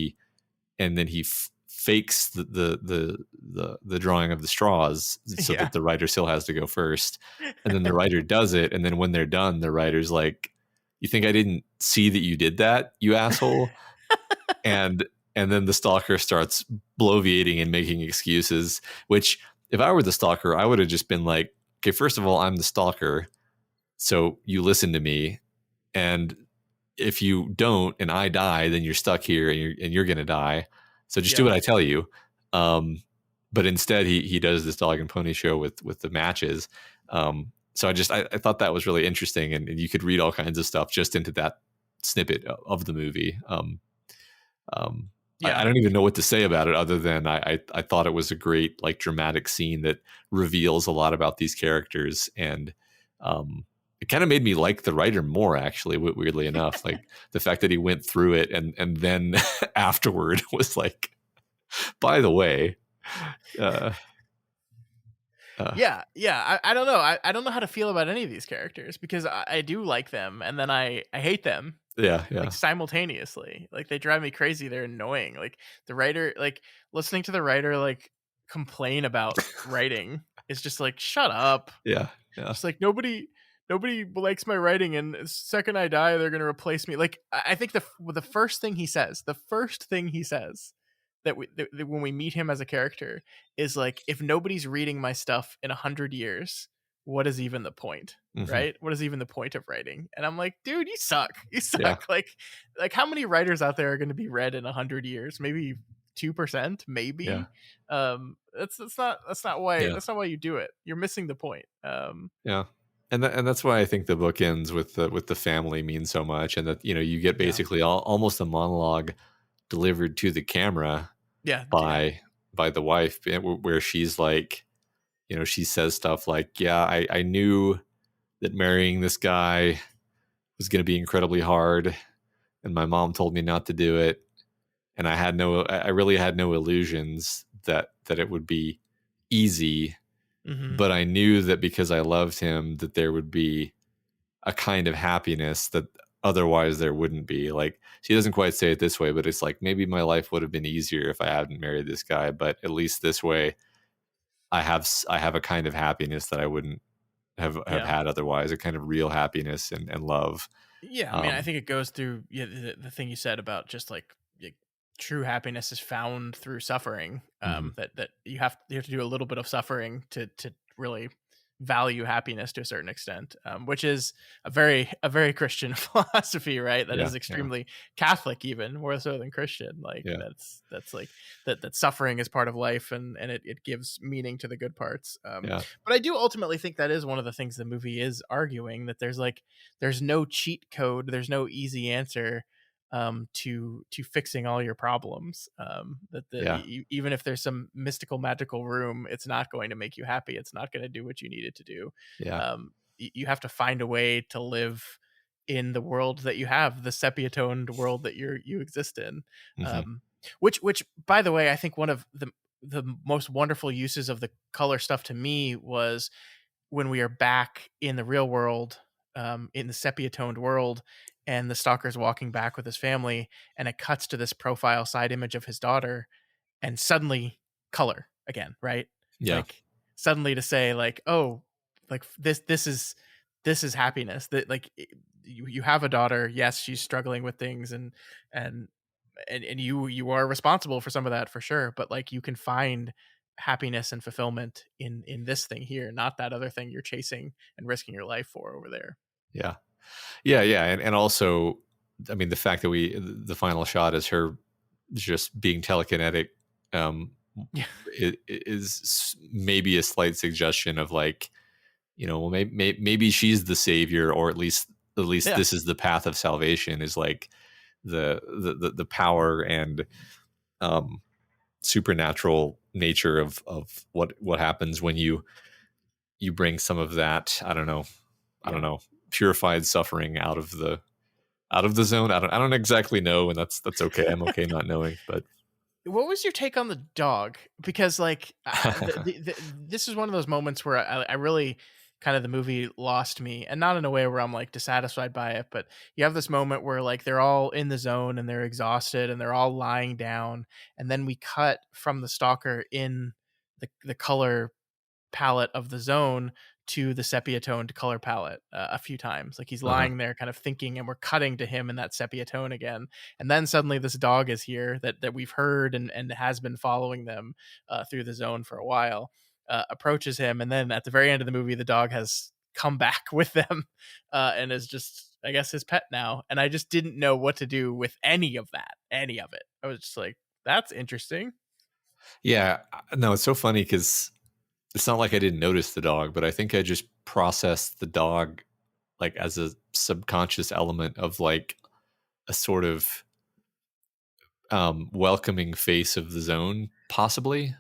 then he fakes the drawing of the straws so yeah, that the writer still has to go first. And then the writer does it. And then when they're done, the writer's like, you think I didn't see that you did that, you asshole? And then the stalker starts bloviating and making excuses, which if I were the stalker, I would have just been like, okay, first of all, I'm the stalker, so you listen to me, and if you don't and I die, then you're stuck here and you're gonna die. So just do yeah. what I tell you. Um, but instead, he does this dog and pony show with the matches. So I thought that was really interesting, and you could read all kinds of stuff just into that snippet of the movie. Um, I Yeah. don't even know what to say about it other than I thought it was a great like dramatic scene that reveals a lot about these characters, and it kind of made me like the writer more, actually, weirdly enough. Like the fact that he went through it and then afterward was like, by the way, uh, uh, Yeah. I don't know. I don't know how to feel about any of these characters because I do like them and then I hate them yeah, like yeah, simultaneously. Like they drive me crazy. They're annoying. Like the writer, like listening to the writer like complain about writing is just like shut up. yeah, yeah, Just like nobody likes my writing, and the second I die, they're gonna replace me. Like I think the first thing he says that when we meet him as a character is like, if nobody's reading my stuff in 100 years, what is even the point? Hmm. Right? What is even the point of writing? And I'm like, dude, you suck. You Yeah. suck. Like how many writers out there are going to be read in 100 years? Maybe 2%, Yeah. maybe. That's not why Yeah. that's not why you do it. You're missing the point. Yeah. And that's why I think the book ends with the family means so much, and that you get Yeah. basically almost a monologue delivered to the camera Yeah. Yeah. by the wife, where she's like, she says stuff like, yeah, I knew that marrying this guy was going to be incredibly hard, and my mom told me not to do it, and I really had no illusions that it would be easy, Hmm. but I knew that because I loved him, that there would be a kind of happiness that otherwise there wouldn't be. Like, she doesn't quite say it this way, but it's like, maybe my life would have been easier if I hadn't married this guy, but at least this way I have a kind of happiness that I wouldn't have Yeah. had otherwise, a kind of real happiness and love. Yeah, I mean, I um think it goes through, yeah, the thing you said about just like true happiness is found through suffering. mhm. That you have to do a little bit of suffering to really value happiness to a certain extent, which is a very Christian philosophy, right? That Yeah, is yeah, extremely Catholic, even more so than Christian. Like yeah, that's like that suffering is part of life, and it gives meaning to the good parts. yeah, But I do ultimately think that is one of the things the movie is arguing, that there's no cheat code, there's no easy answer to fixing all your problems. yeah, Even if there's some mystical magical room, it's not going to make you happy. It's not going to do what you need it to do. yeah. You have to find a way to live in the world that you have, the sepia toned world that you exist in. Hmm. um which by the way, I think one of the most wonderful uses of the color stuff to me was when we are back in the real world, in the sepia toned world, and the stalker's walking back with his family, and it cuts to this profile side image of his daughter, and suddenly color again, right? Yeah, Like suddenly to say like, oh, like this is happiness. That like you have a daughter, yes, she's struggling with things, and and you are responsible for some of that for sure, but like you can find happiness and fulfillment in this thing here, not that other thing you're chasing and risking your life for over there. yeah, yeah, yeah. And also, I mean, the fact that the final shot is her just being telekinetic, um Yeah. is maybe a slight suggestion of like, well, maybe she's the savior, or at least Yeah. this is the path of salvation, is like the power and um supernatural nature of what happens when you bring some of that, I don't Yeah. know, purified suffering out of the zone. I don't exactly know, and that's okay. I'm okay not knowing, but What was your take on the dog? Because like this is one of those moments where I really kind of, the movie lost me, and not in a way where I'm like dissatisfied by it, but you have this moment where like they're all in the zone and they're exhausted and they're all lying down, and then we cut from the stalker in the color palette of the zone to the sepia toned color palette a few times. Like he's uh-huh. lying there kind of thinking, and we're cutting to him in that sepia tone again. And then suddenly this dog is here that we've heard and has been following them through the zone for a while, approaches him. And then at the very end of the movie, the dog has come back with them and is just, I guess, his pet now. And I just didn't know what to do with any of that, any of it. I was just like, that's interesting. Yeah, no, it's so funny because it's not like I didn't notice the dog, but I think I just processed the dog like as a subconscious element of like a sort of welcoming face of the zone, possibly.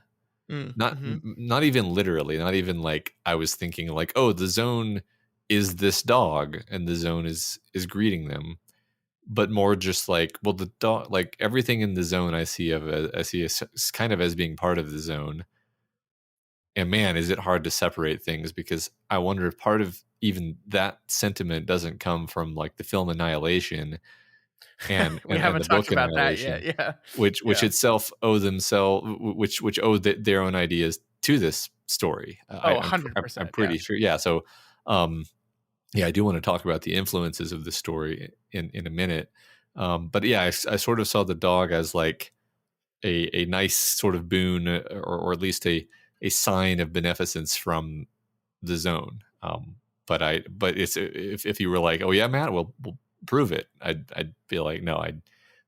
Not Mm-hmm. not even literally, not even like I was thinking like, oh, the zone is this dog and the zone is greeting them, but more just like, well, the dog, like everything in the zone I see as kind of as being part of the zone. And man, is it hard to separate things, because I wonder if part of even that sentiment doesn't come from like the film Annihilation and We and haven't the talked book about that yet. Annihilation, Yeah. which Yeah. itself which owe their own ideas to this story. Oh, I'm 100%. Yeah. pretty sure. Yeah. So, um, yeah, I do want to talk about the influences of the story in a minute. But yeah, I sort of saw the dog as like a nice sort of boon, or at least a sign of beneficence from the zone. But if you were like, oh yeah, Matt, we'll prove it, I'd be like, no, I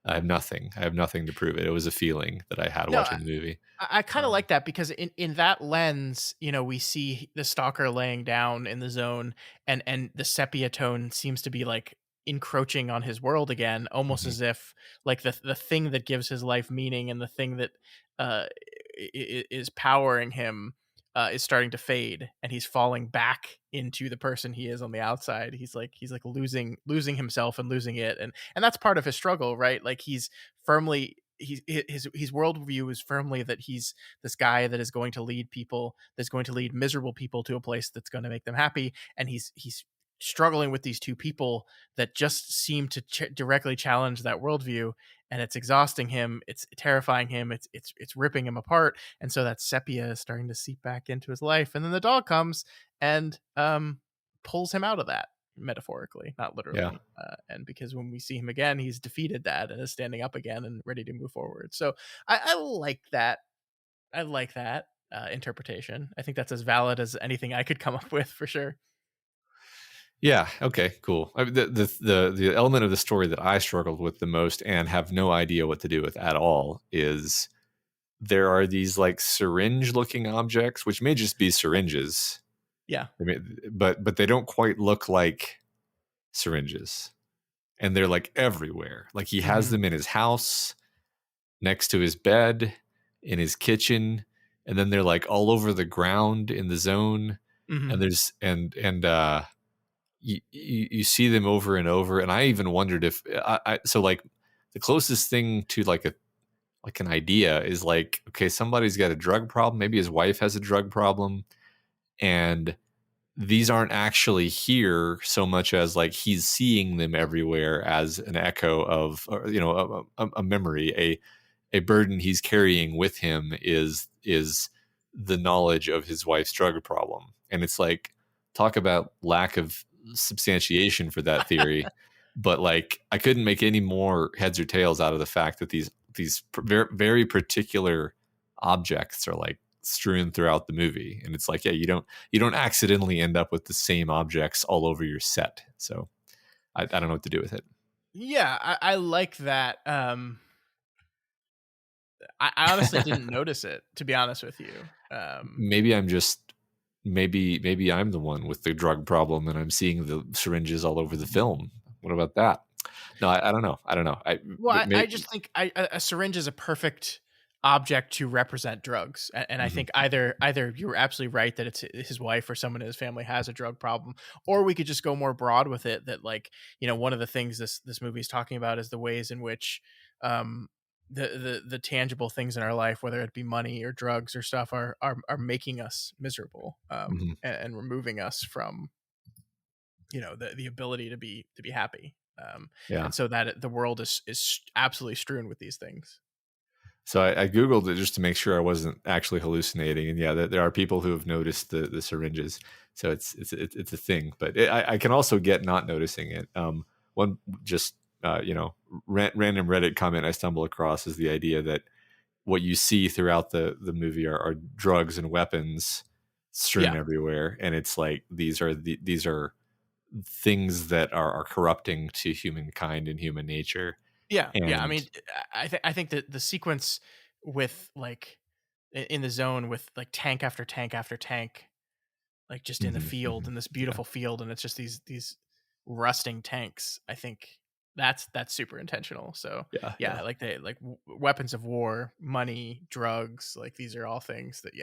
have nothing. I have nothing to prove it. It was a feeling that I had No, watching the movie. I kind of like that because in that lens, we see the stalker laying down in the zone, and the sepia tone seems to be like encroaching on his world again, almost Mhm. as if like the thing that gives his life meaning and the thing that is powering him is starting to fade, and he's falling back into the person he is on the outside. He's like losing himself and losing it, and that's part of his struggle, right? Like he's firmly his worldview is firmly that he's this guy that is going to lead people, that's going to lead miserable people to a place that's going to make them happy, and he's struggling with these two people that just seem to directly challenge that worldview, and it's exhausting him, it's terrifying him, it's ripping him apart, and so that sepia is starting to seep back into his life, and then the dog comes and pulls him out of that, metaphorically, not Yeah. literally. And because when we see him again, he's defeated that and is standing up again and ready to move forward. So I like that. I like that interpretation. I think that's as valid as anything I could come up with for sure. Yeah. Okay. Cool. I mean, the element of the story that I struggled with the most and have no idea what to do with at all is there are these like syringe looking objects, which may just be syringes. Yeah. I mean, but they don't quite look like syringes, and they're like everywhere. Like he has Hmm. them in his house, next to his bed, in his kitchen, and then they're like all over the ground in the zone. And Hmm. there's and you see them over and over. And I even wondered if so like the closest thing to like an idea is like, okay, somebody's got a drug problem. Maybe his wife has a drug problem, and these aren't actually here so much as like he's seeing them everywhere as an echo of, or, a memory, a burden he's carrying with him is the knowledge of his wife's drug problem. And it's like, talk about lack of substantiation for that theory. But like I couldn't make any more heads or tails out of the fact that these very, very particular objects are like strewn throughout the movie. And it's like, yeah, you don't accidentally end up with the same objects all over your set. So I don't know what to do with it. Yeah, I like that. I honestly didn't notice it, to be honest with you. Maybe I'm just maybe I'm the one with the drug problem and I'm seeing the syringes all over the film. What about that? No, I don't know. I don't know. Well, I May, just think a syringe is a perfect object to represent drugs, and I mhm, think either you're absolutely right that it's his wife or someone in his family has a drug problem, or we could just go more broad with it. That like one of the things this movie is talking about is the ways in which um, the tangible things in our life, whether it be money or drugs or stuff, are making us miserable, mhm. and removing us from the ability to be happy, Yeah. and so that the world is absolutely strewn with these things. So I googled it just to make sure I wasn't actually hallucinating, and yeah, there are people who have noticed the syringes. So it's a thing, but I can also get not noticing it. One just random Reddit comment I stumble across is the idea that what you see throughout the movie are drugs and weapons strewn Yeah, everywhere, and it's like these are things that are corrupting to humankind and human nature. yeah. I And mean, I think that the sequence with like in the zone with like tank after tank after tank, like just in the mhm, field, mhm, in this yeah, beautiful field, and it's just these rusting tanks. I think that's super intentional. So yeah, yeah, yeah, like they like weapons of war, money, drugs, like these are all things that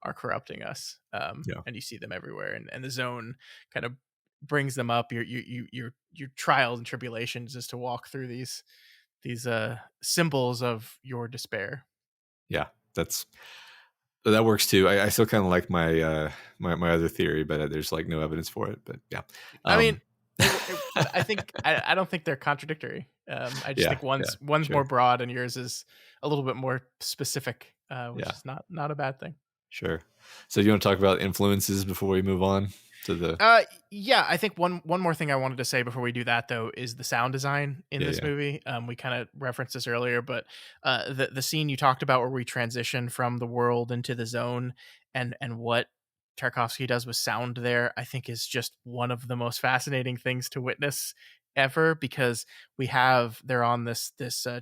are corrupting us. yeah. And you see them everywhere, and the zone kind of brings them up. Your trials and tribulations is to walk through these symbols of your despair. Yeah, that works too. I still kind of like my other theory, but there's like no evidence for it. But yeah, I mean, um, I think I don't think they're contradictory. I just yeah, think yeah, one's sure, more broad and yours is a little bit more specific, which yeah, is not a bad thing. sure. So you want to talk about influences before we move on to the Uh, yeah, I think one more thing I wanted to say before we do that though is the sound design in yeah, this yeah, movie. We kind of referenced this earlier, but the scene you talked about where we transition from the world into the zone, and what Tarkovsky does with sound there, I think is just one of the most fascinating things to witness ever, because they're on this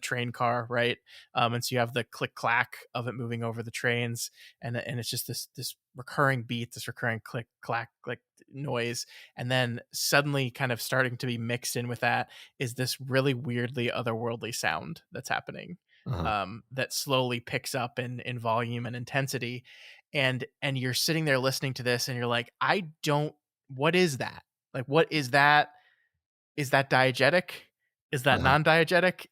train car, right? And so you have the click clack of it moving over the trains, and it's just this recurring beat, this recurring click clack like noise, and then suddenly kind of starting to be mixed in with that is this really weirdly otherworldly sound that's happening, Uh-huh. that slowly picks up in volume and intensity, and you're sitting there listening to this and you're like, I don't, what is that? Like, what is that? Is that diegetic? Is that Uh-huh. non-diegetic?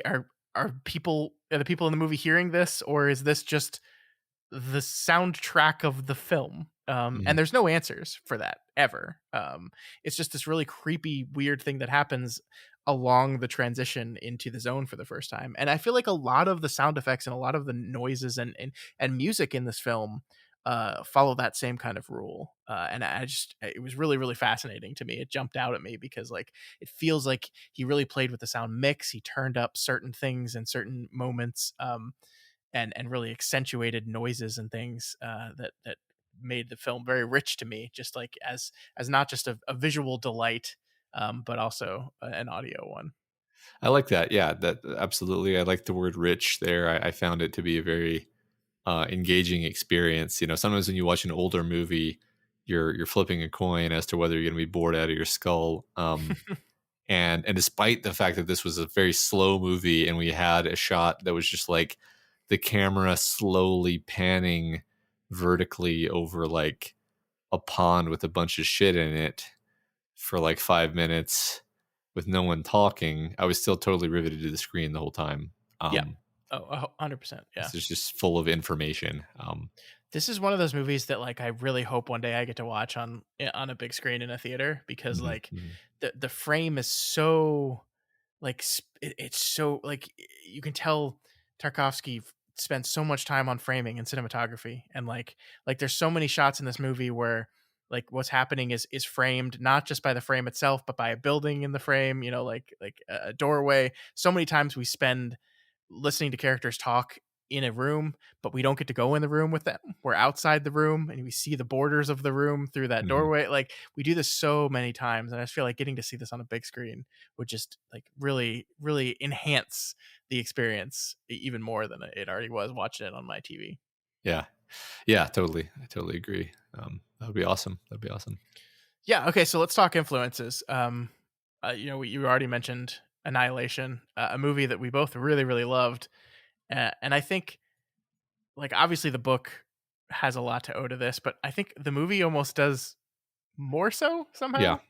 Are the people in the movie hearing this, or is this just the soundtrack of the film? And Mhm. there's no answers for that ever. It's just this really creepy, weird thing that happens along the transition into the zone for the first time. And I feel like a lot of the sound effects and a lot of the noises and music in this film follow that same kind of rule. And it was really, really fascinating to me. It jumped out at me because like it feels like he really played with the sound mix. He turned up certain things in certain moments. And really accentuated noises and things that made the film very rich to me, just like as not just a visual delight, but also an audio one. I like that. Yeah, that absolutely. I like the word rich there. I found it to be a very engaging experience. You know, sometimes when you watch an older movie, you're flipping a coin as to whether you're going to be bored out of your skull. And despite the fact that this was a very slow movie, and we had a shot that was just like the camera slowly panning vertically over like a pond with a bunch of shit in it for like 5 minutes with no one talking, I was still totally riveted to the screen the whole time. Yeah. Oh, 100%. Yeah. This is just full of information. This is one of those movies that like I really hope one day I get to watch on a big screen in a theater, because Mhm, like mhm. the frame is so like it's so like you can tell Tarkovsky spent so much time on framing and cinematography, and like there's so many shots in this movie where like what's happening is framed not just by the frame itself but by a building in the frame, like a doorway. So many times we spend listening to characters talk in a room, but we don't get to go in the room with them. We're outside the room and we see the borders of the room through that Mhm. doorway. Like we do this so many times, and I just feel like getting to see this on a big screen would just like really, really enhance the experience even more than it already was watching it on my TV. Yeah. Yeah, totally. I totally agree. That would be awesome. That'd be awesome. Yeah. Okay. So let's talk influences. You already mentioned Annihilation, a movie that we both really, really loved, and I think like obviously the book has a lot to owe to this, but I think the movie almost does more so Yeah. somehow.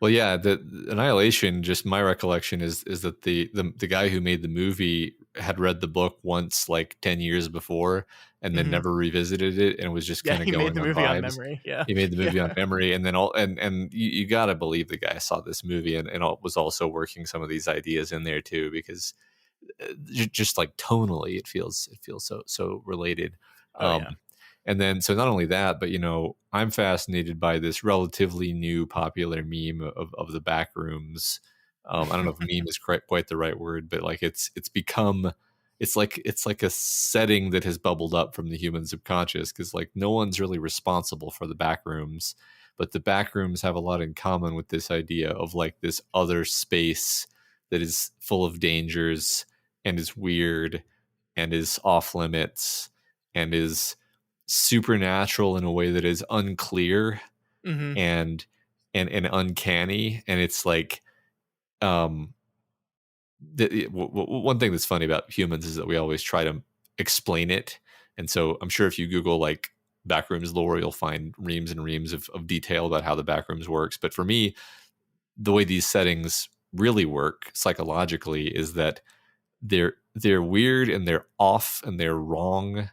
Well, yeah, the Annihilation, just my recollection is that the guy who made the movie had read the book once like 10 years before and then Hmm. never revisited it and was just Yeah, kind of he made going the on movie on vibes. memory. Yeah, He made the movie on yeah. memory, and then and you got to believe the guy saw this movie and was also working some of these ideas in there too, because just like tonally it feels so related. Oh um yeah. and then so not only that, but I'm fascinated by this relatively new popular meme of the back rooms. I don't know if meme is quite the right word, but like it's become, it's like a setting that has bubbled up from the human subconscious, because like no one's really responsible for the back rooms, but the back rooms have a lot in common with this idea of like this other space that is full of dangers and is weird and is off limits and is supernatural in a way that is unclear Hmm. and and uncanny. And it's like um one thing that's funny about humans is that we always try to explain it. And so I'm sure if you Google like backrooms lore, you'll find reams and reams of detail about how the backrooms works. But for me, the way these settings really work psychologically is that they're weird and they're off and they're wrong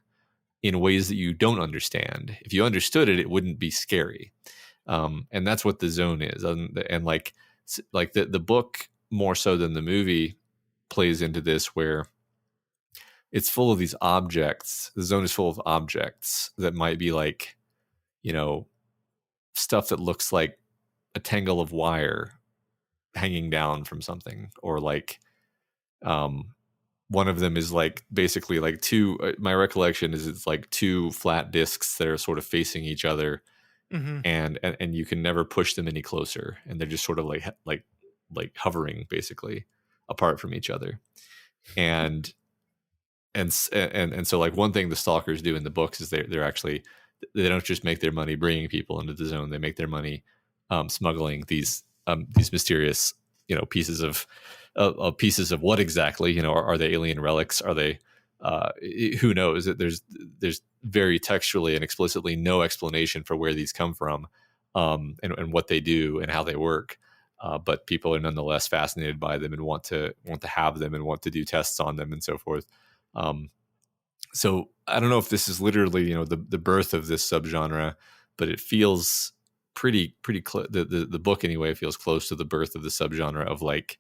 in ways that you don't understand. If you understood it, it wouldn't be scary. And that's what the zone is. And like the book more so than the movie plays into this, where it's full of these objects. The zone is full of objects that might be like, you know, stuff that looks like a tangle of wire hanging down from something, or like um one of them is like basically like two. My recollection is it's like two flat discs that are sort of facing each other, Hmm. and you can never push them any closer, and they're just sort of like hovering basically apart from each other. And and so like one thing the stalkers do in the books is they're actually, they don't just make their money bringing people into the zone. They make their money smuggling these mysterious, pieces of pieces of what exactly, are they alien relics? Are they who knows? There's very textually and explicitly no explanation for where these come from, and what they do and how they work. But people are nonetheless fascinated by them and want to have them and want to do tests on them and so forth. Um, so I don't know if this is literally, the birth of this subgenre, but it feels pretty close. The book anyway feels close to the birth of the subgenre of like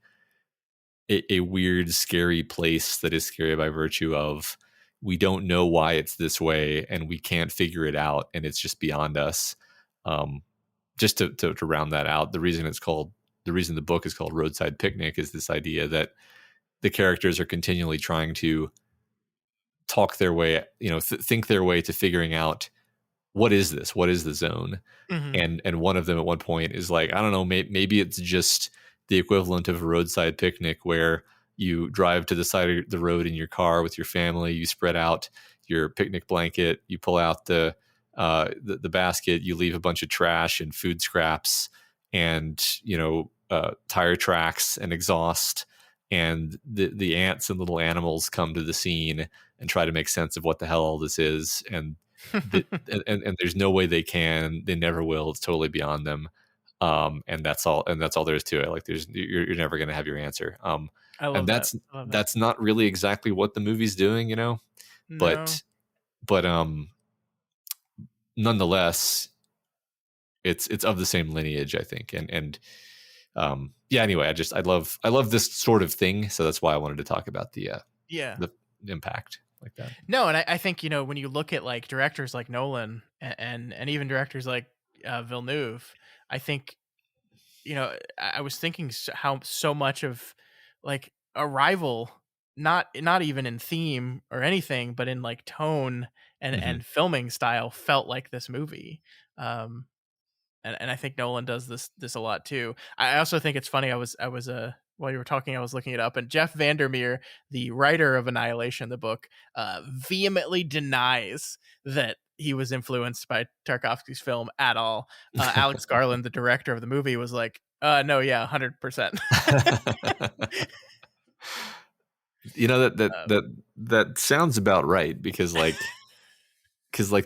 a weird, scary place that is scary by virtue of we don't know why it's this way and we can't figure it out and it's just beyond us. Um, just to round that out, the reason the book is called Roadside Picnic is this idea that the characters are continually trying to talk their way, think their way to figuring out what is this, what is the zone. Hmm. And one of them at one point is like, I don't know, maybe it's just the equivalent of a roadside picnic where you drive to the side of the road in your car with your family, you spread out your picnic blanket, you pull out the basket, you leave a bunch of trash and food scraps and tire tracks and exhaust, and the ants and little animals come to the scene and try to make sense of what the hell all this is. And and there's no way they never will. It's totally beyond them. And that's all there is to it. Like you're never going to have your answer. I And love that. I love that. that's not really exactly what the movie's doing, No. but nonetheless, it's of the same lineage, I think. And yeah, anyway, I love this sort of thing. So that's why I wanted to talk about Yeah. the impact like that. No, and I think when you look at like directors like Nolan and even directors like Villeneuve, I think I was thinking how so much of like Arrival, not even in theme or anything, but in like tone Hmm. and filming style, felt like this movie. Um, and I think Nolan does this a lot too. I also think it's funny. I was while you were talking, I was looking it up, and Jeff Vandermeer, the writer of Annihilation, the book, vehemently denies that he was influenced by Tarkovsky's film at all. Alex Garland, the director of the movie, was like, "No, yeah, 100%." That Um, that sounds about right, because like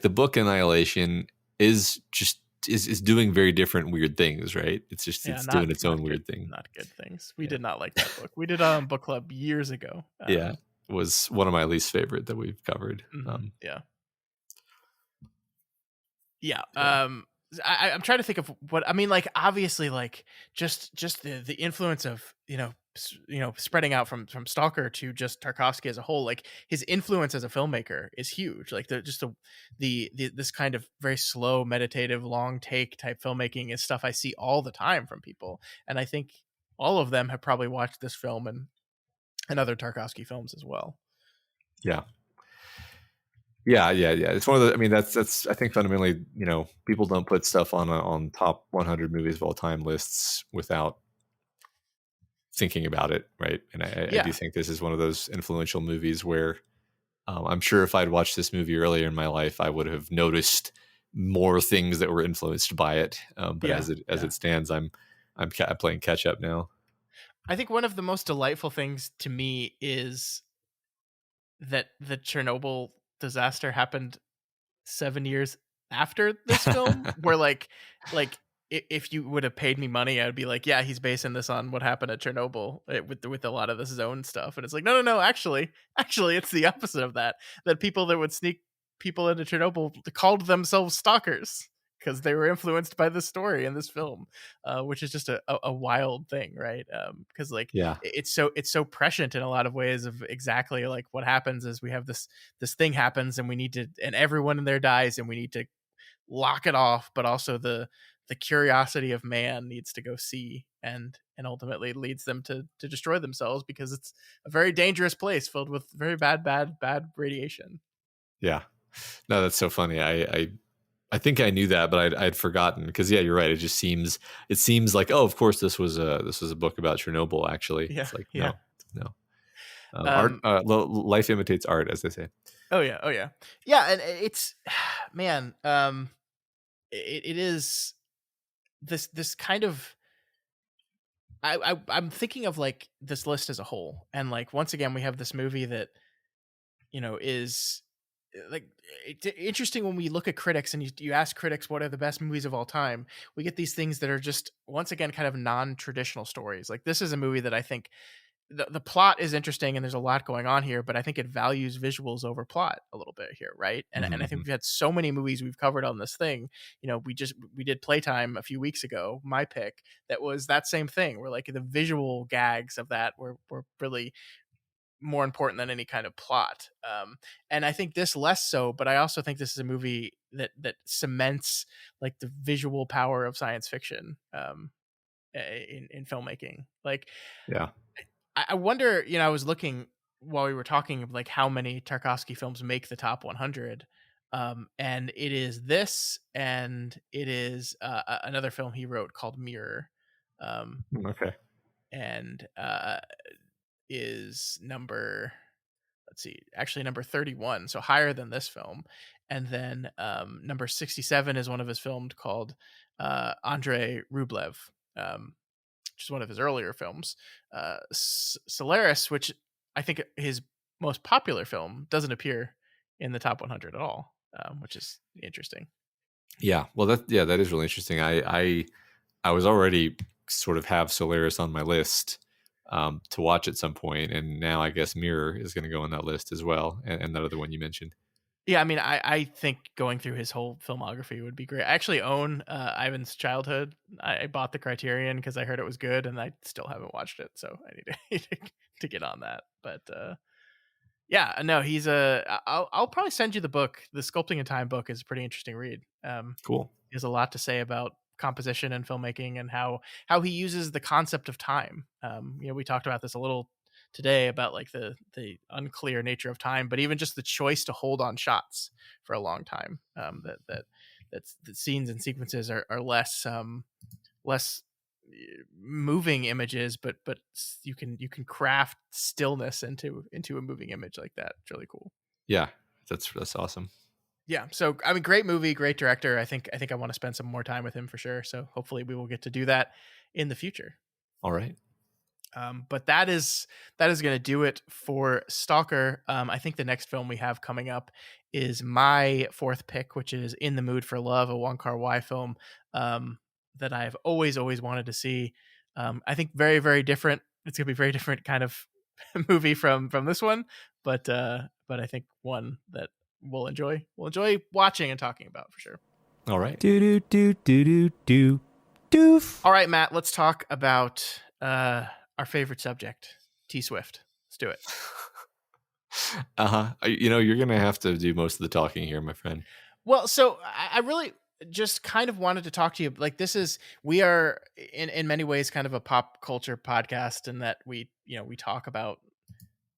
the book Annihilation is just is doing very different weird things, right? yeah, It's not doing its not own good, weird thing. not good things. We Yeah. did not like that book. We did book club years ago. Yeah. Was one of my least favorite that we've covered. Yeah. Yeah. Yeah. I'm trying to think of what I mean. Like, obviously, like just the influence of spreading out from Stalker to just Tarkovsky as a whole. Like his influence as a filmmaker is huge. Like the this kind of very slow, meditative, long take type filmmaking is stuff I see all the time from people, and I think all of them have probably watched this film and other Tarkovsky films as well. Yeah. Yeah. It's one of the. I mean, that's. I think fundamentally, people don't put stuff on top 100 movies of all time lists without thinking about it, right? And I do Yeah. think this is one of those influential movies where I'm sure if I'd watched this movie earlier in my life, I would have noticed more things that were influenced by it. But Yeah. as Yeah. it stands, I'm playing catch up now. I think one of the most delightful things to me is that the Chernobyl disaster happened 7 years after this film, where like if you would have paid me money, I'd be like, yeah, he's basing this on what happened at Chernobyl, with a lot of this zone stuff. And it's like, no, actually, it's the opposite of that. That people that would sneak people into Chernobyl called themselves stalkers because they were influenced by this story in this film, which is just a wild thing, right? Because like Yeah. it's so prescient in a lot of ways of exactly like what happens is we have this thing happens and we need to, and everyone in there dies and we need to lock it off, but also the curiosity of man needs to go see and and ultimately leads them to destroy themselves because it's a very dangerous place filled with very bad radiation. Yeah. No, that's so funny. I think I knew that, but I'd forgotten because yeah, you're right. It seems like, oh, of course this was a book about Chernobyl. Actually, Yeah, it's like yeah. no. Art, Um, life imitates art, as they say. oh yeah, oh yeah, yeah. And it's man, it is this kind of I'm thinking of like this list as a whole, and like once again we have this movie that is like it's interesting when we look at critics and you ask critics what are the best movies of all time. We get these things that are just once again kind of non-traditional stories. Like this is a movie that I think the plot is interesting and there's a lot going on here, but I think it values visuals over plot a little bit here, right? And I think Mm-hmm. we've had so many movies we've covered on this thing. We did Playtime a few weeks ago, my pick, that was that same thing where like the visual gags of that were really more important than any kind of plot. And I think this less so, but I also think this is a movie that cements like the visual power of science fiction in filmmaking. Like Yeah. I wonder, I was looking while we were talking of like how many Tarkovsky films make the top 100. And it is this, and it is another film he wrote called Mirror, Okay. and is number, let's see, actually number 31, so higher than this film. And then number 67 is one of his films called Andrei Rublev, which is one of his earlier films. Solaris, which I think his most popular film, doesn't appear in the top 100 at all, which is interesting. Yeah. Well, that is really interesting. I was already sort of have Solaris on my list to watch at some point, and now I guess Mirror is going to go on that list as well, and that other one you mentioned. Yeah, I mean, I think going through his whole filmography would be great. I actually own Ivan's Childhood. I bought the Criterion because I heard it was good, and I still haven't watched it, so I need to get on that. But yeah, no, he's a. I'll probably send you the book. The Sculpting in Time book is a pretty interesting read. Cool. He has a lot to say about composition and filmmaking and how he uses the concept of time. We talked about this a little today about like the unclear nature of time, but even just the choice to hold on shots for a long time. That's the scenes and sequences are less moving images, but you can craft stillness into a moving image like that. It's really cool. Yeah, that's awesome. Yeah, so I mean, great movie, great director. I think I want to spend some more time with him for sure. So hopefully we will get to do that in the future. All right. But that is going to do it for Stalker. I think the next film we have coming up is my fourth pick, which is In the Mood for Love, a Wong Kar-wai film that I've always wanted to see. I think very very different. It's going to be a very different kind of movie from this one, but I think one that we'll enjoy watching and talking about for sure. All right. Do do do do do do doof. All right, Matt, let's talk about our favorite subject, T Swift. Let's do it. You're gonna have to do most of the talking here, my friend. Well, so I really just kind of wanted to talk to you. Like, we are in many ways kind of a pop culture podcast in that we talk about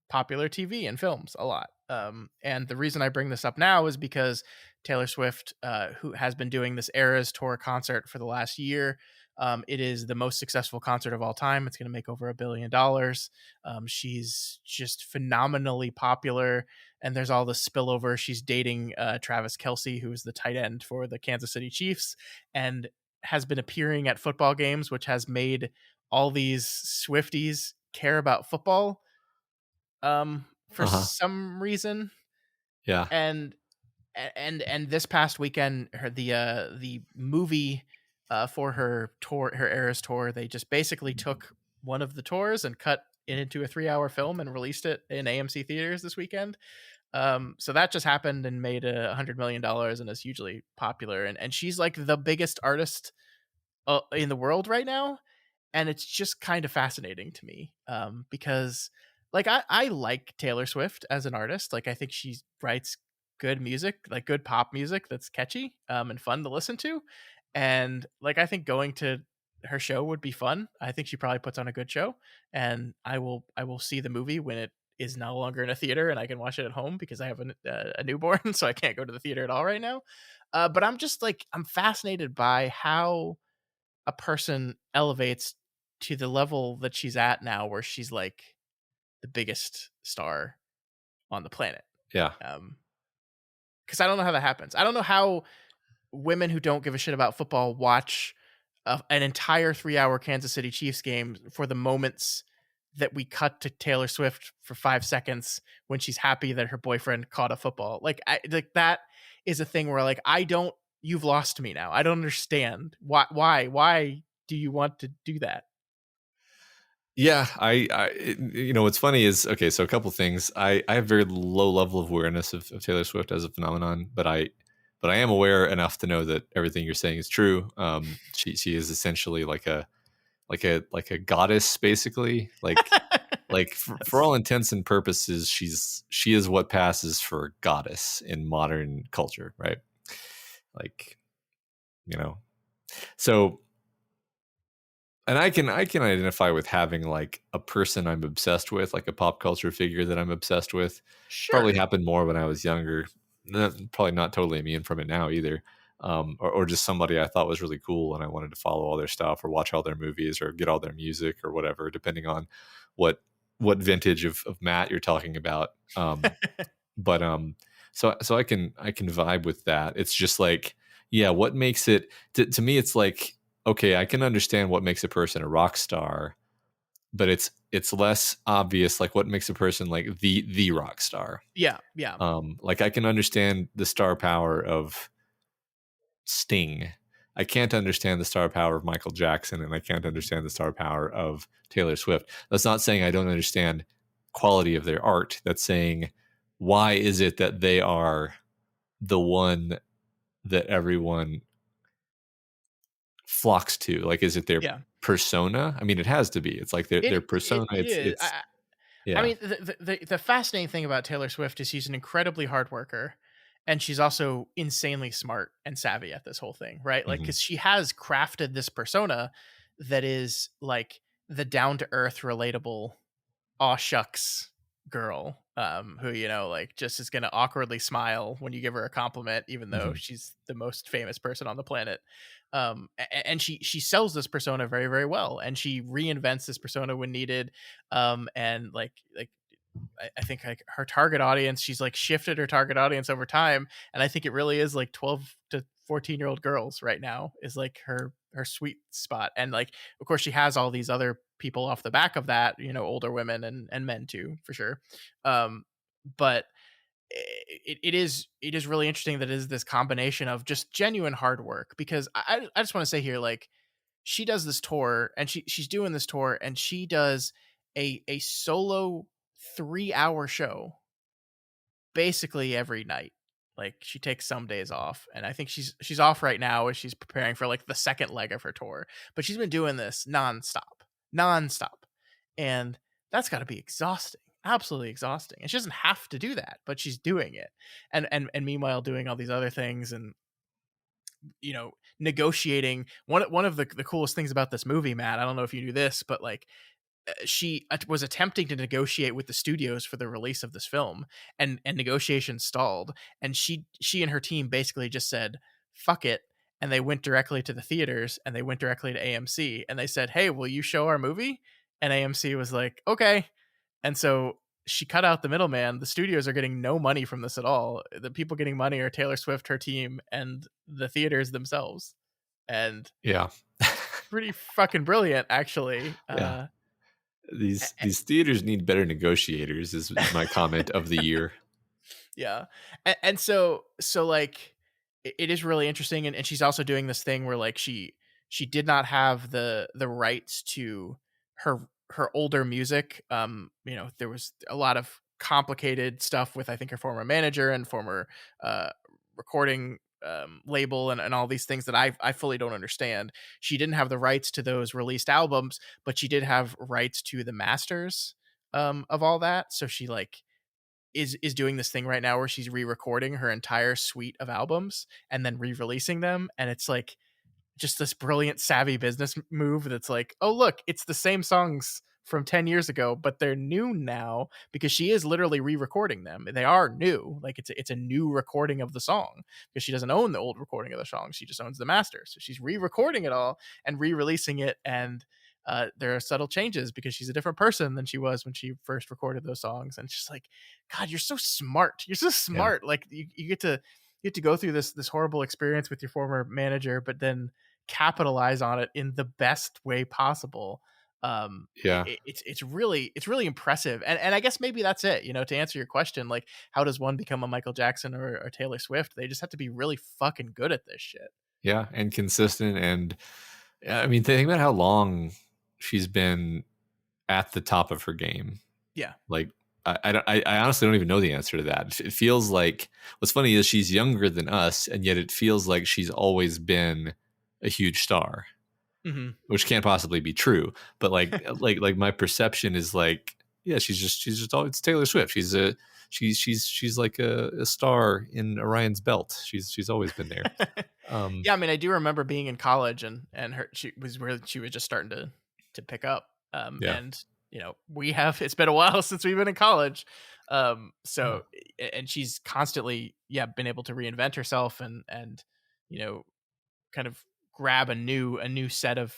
popular TV and films a lot. And the reason I bring this up now is because Taylor Swift, who has been doing this Eras Tour concert for the last year, it is the most successful concert of all time. It's going to make over $1 billion. She's just phenomenally popular, and there's all this spillover. She's dating Travis Kelce, who is the tight end for the Kansas City Chiefs, and has been appearing at football games, which has made all these Swifties care about football for some reason. Yeah. And this past weekend, the movie for her tour, her Eras tour, they just basically took one of the tours and cut it into a 3-hour film and released it in AMC theaters this weekend. So that just happened and made $100 million and is hugely popular. And she's like the biggest artist in the world right now. And it's just kind of fascinating to me because like I like Taylor Swift as an artist. Like I think she writes good music, like good pop music that's catchy and fun to listen to. And like I think going to her show would be fun. I think she probably puts on a good show, and I will see the movie when it is no longer in a theater and I can watch it at home because I have a newborn, so I can't go to the theater at all right now. But I'm just like I'm fascinated by how a person elevates to the level that she's at now, where she's like the biggest star on the planet. Yeah. Because I don't know how that happens. I don't know how women who don't give a shit about football watch an entire 3-hour Kansas City Chiefs game for the moments that we cut to Taylor Swift for 5 seconds when she's happy that her boyfriend caught a football. Like that is a thing where like you've lost me now. I don't understand why do you want to do that? Yeah, what's funny is, okay, so a couple things. I have very low level of awareness of Taylor Swift as a phenomenon, but I am aware enough to know that everything you're saying is true. She is essentially like a goddess, basically. Like for all intents and purposes, she is what passes for a goddess in modern culture, right? Like, so. And I can identify with having like a person I'm obsessed with, like a pop culture figure that I'm obsessed with. Sure. Probably happened more when I was younger. Probably not totally immune from it now either. Or just somebody I thought was really cool and I wanted to follow all their stuff or watch all their movies or get all their music or whatever, depending on what vintage of Matt you're talking about. But so I can vibe with that. It's just like, yeah, what makes it to me, it's like, okay, I can understand what makes a person a rock star, but it's less obvious like what makes a person like the rock star. Yeah. Like I can understand the star power of Sting. I can't understand the star power of Michael Jackson, and I can't understand the star power of Taylor Swift. That's not saying I don't understand quality of their art. That's saying, why is it that they are the one that everyone flocks to? Like, is it their persona? I mean, it has to be. It's like their persona. It is. Yeah. I mean, the fascinating thing about Taylor Swift is she's an incredibly hard worker, and she's also insanely smart and savvy at this whole thing, right? Like, because she has crafted this persona that is like the down to earth, relatable, aw shucks girl, who like just is gonna awkwardly smile when you give her a compliment, even though she's the most famous person on the planet. And she sells this persona very, very well, and she reinvents this persona when needed. And like I think like her target audience, she's like shifted her target audience over time, and I think it really is like 12 to 14-year-old girls right now is like her sweet spot. And like, of course, she has all these other people off the back of that, older women and men too, for sure. But it is really interesting that it is this combination of just genuine hard work, because I just want to say here, like, she does this tour, and she's doing this tour, and she does a solo 3-hour show basically every night. Like, she takes some days off, and I think she's off right now as she's preparing for like the second leg of her tour, but she's been doing this nonstop, and that's got to be exhausting, absolutely exhausting. And she doesn't have to do that, but she's doing it, and meanwhile doing all these other things, and negotiating. One of the coolest things about this movie, Matt, I don't know if you knew this, but like, she was attempting to negotiate with the studios for the release of this film, and negotiations stalled, and she and her team basically just said fuck it, and they went directly to the theaters, and they went directly to AMC, and they said, hey, will you show our movie? And AMC was like, okay. And so she cut out the middleman. The studios are getting no money from this at all. The people getting money are Taylor Swift, her team, and the theaters themselves. And yeah, pretty fucking brilliant, actually. Yeah. These theaters need better negotiators is my comment of the year. Yeah. And so like, it is really interesting. And she's also doing this thing where like she did not have the rights to her older music. There was a lot of complicated stuff with, I think, her former manager and former recording label and all these things that I fully don't understand. She didn't have the rights to those released albums, but she did have rights to the masters of all that. So she like is doing this thing right now where she's re-recording her entire suite of albums and then re-releasing them, and it's like just this brilliant, savvy business move that's like, oh, look, it's the same songs from 10 years ago, but they're new now because she is literally re-recording them. They are new. Like it's a new recording of the song because she doesn't own the old recording of the song. She just owns the master. So she's re-recording it all and re-releasing it. And there are subtle changes because she's a different person than she was when she first recorded those songs. And it's just like, God, you're so smart. You're so smart. Like you get to go through this horrible experience with your former manager, but then capitalize on it in the best way possible. It's really impressive. And I guess maybe that's it, to answer your question, like how does one become a Michael Jackson or Taylor Swift? They just have to be really fucking good at this shit. Yeah, and consistent. And I mean, think about how long she's been at the top of her game. Yeah. Like I honestly don't even know the answer to that. It feels like, what's funny is she's younger than us, and yet it feels like she's always been a huge star, which can't possibly be true. But like my perception is like, yeah, she's just it's Taylor Swift. She's like a star in Orion's belt. She's always been there. Yeah, I mean, I do remember being in college and she was just starting to pick up. And it's been a while since we've been in college. So and she's constantly been able to reinvent herself and kind of grab a new set of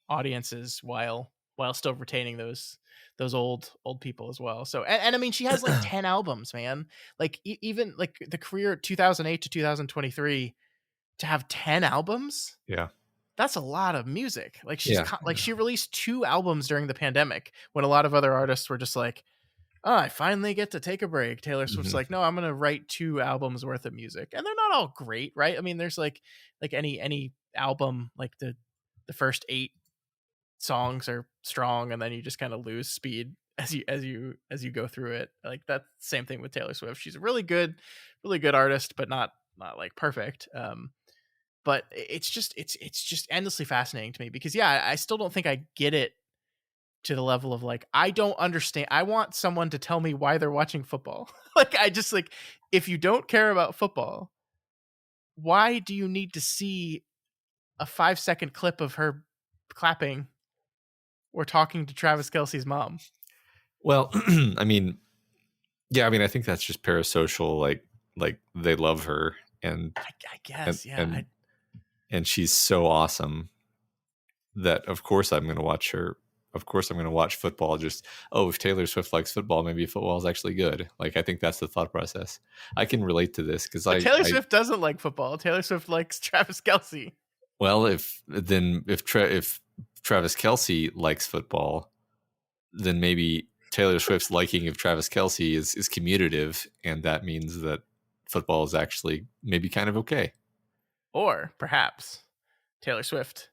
audiences while still retaining those old people as well. So and I mean, she has like 10 albums, man. Like even like the career 2008 to 2023 to have 10 albums. Yeah. That's a lot of music. Like she released 2 albums during the pandemic when a lot of other artists were just like, oh, I finally get to take a break. Taylor Swift's like, no, I'm going to write 2 albums worth of music. And they're not all great, right? I mean, there's like any album, like the first 8 songs are strong and then you just kind of lose speed as you go through it. Like that same thing with Taylor Swift. She's a really good artist, but not like perfect. But it's just endlessly fascinating to me because I still don't think I get it to the level of like, I don't understand. I want someone to tell me why they're watching football. Like I just like, if you don't care about football, why do you need to see a 5-second clip of her clapping or talking to Travis Kelce's mom? Well, I mean, I think that's just parasocial. Like they love her, and I guess, and she's so awesome that of course I'm going to watch her. Of course I'm going to watch football. Just, if Taylor Swift likes football, maybe football is actually good. Like I think that's the thought process. I can relate to this because Taylor Swift doesn't like football. Taylor Swift likes Travis Kelce. Well, if Travis Kelce likes football, then maybe Taylor Swift's liking of Travis Kelce is commutative, and that means that football is actually maybe kind of okay. Or perhaps Taylor Swift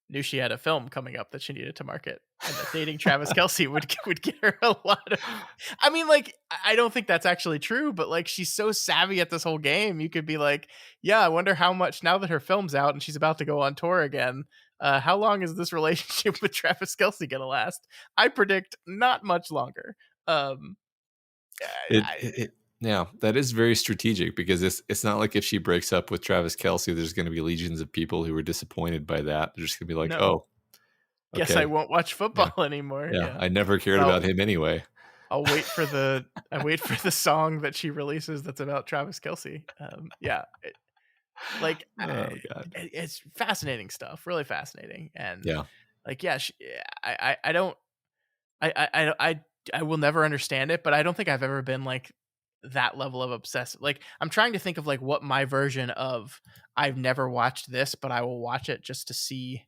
knew she had a film coming up that she needed to market, and that dating Travis Kelce would get her a lot of. I mean, like, I don't think that's actually true, but like, she's so savvy at this whole game. You could be like, yeah, I wonder how much now that her film's out and she's about to go on tour again. How long is this relationship with Travis Kelce gonna last? I predict not much longer. Yeah, that is very strategic because it's not like if she breaks up with Travis Kelce, there's going to be legions of people who are disappointed by that. They're just going to be like, no. Okay. Guess I won't watch football anymore. Yeah, I never cared about him anyway. I'll wait for the song that she releases that's about Travis Kelce. It's fascinating stuff, really fascinating. And I will never understand it, but I don't think I've ever been like that level of obsessive. Like I'm trying to think of like what my version of I've never watched this, but I will watch it just to see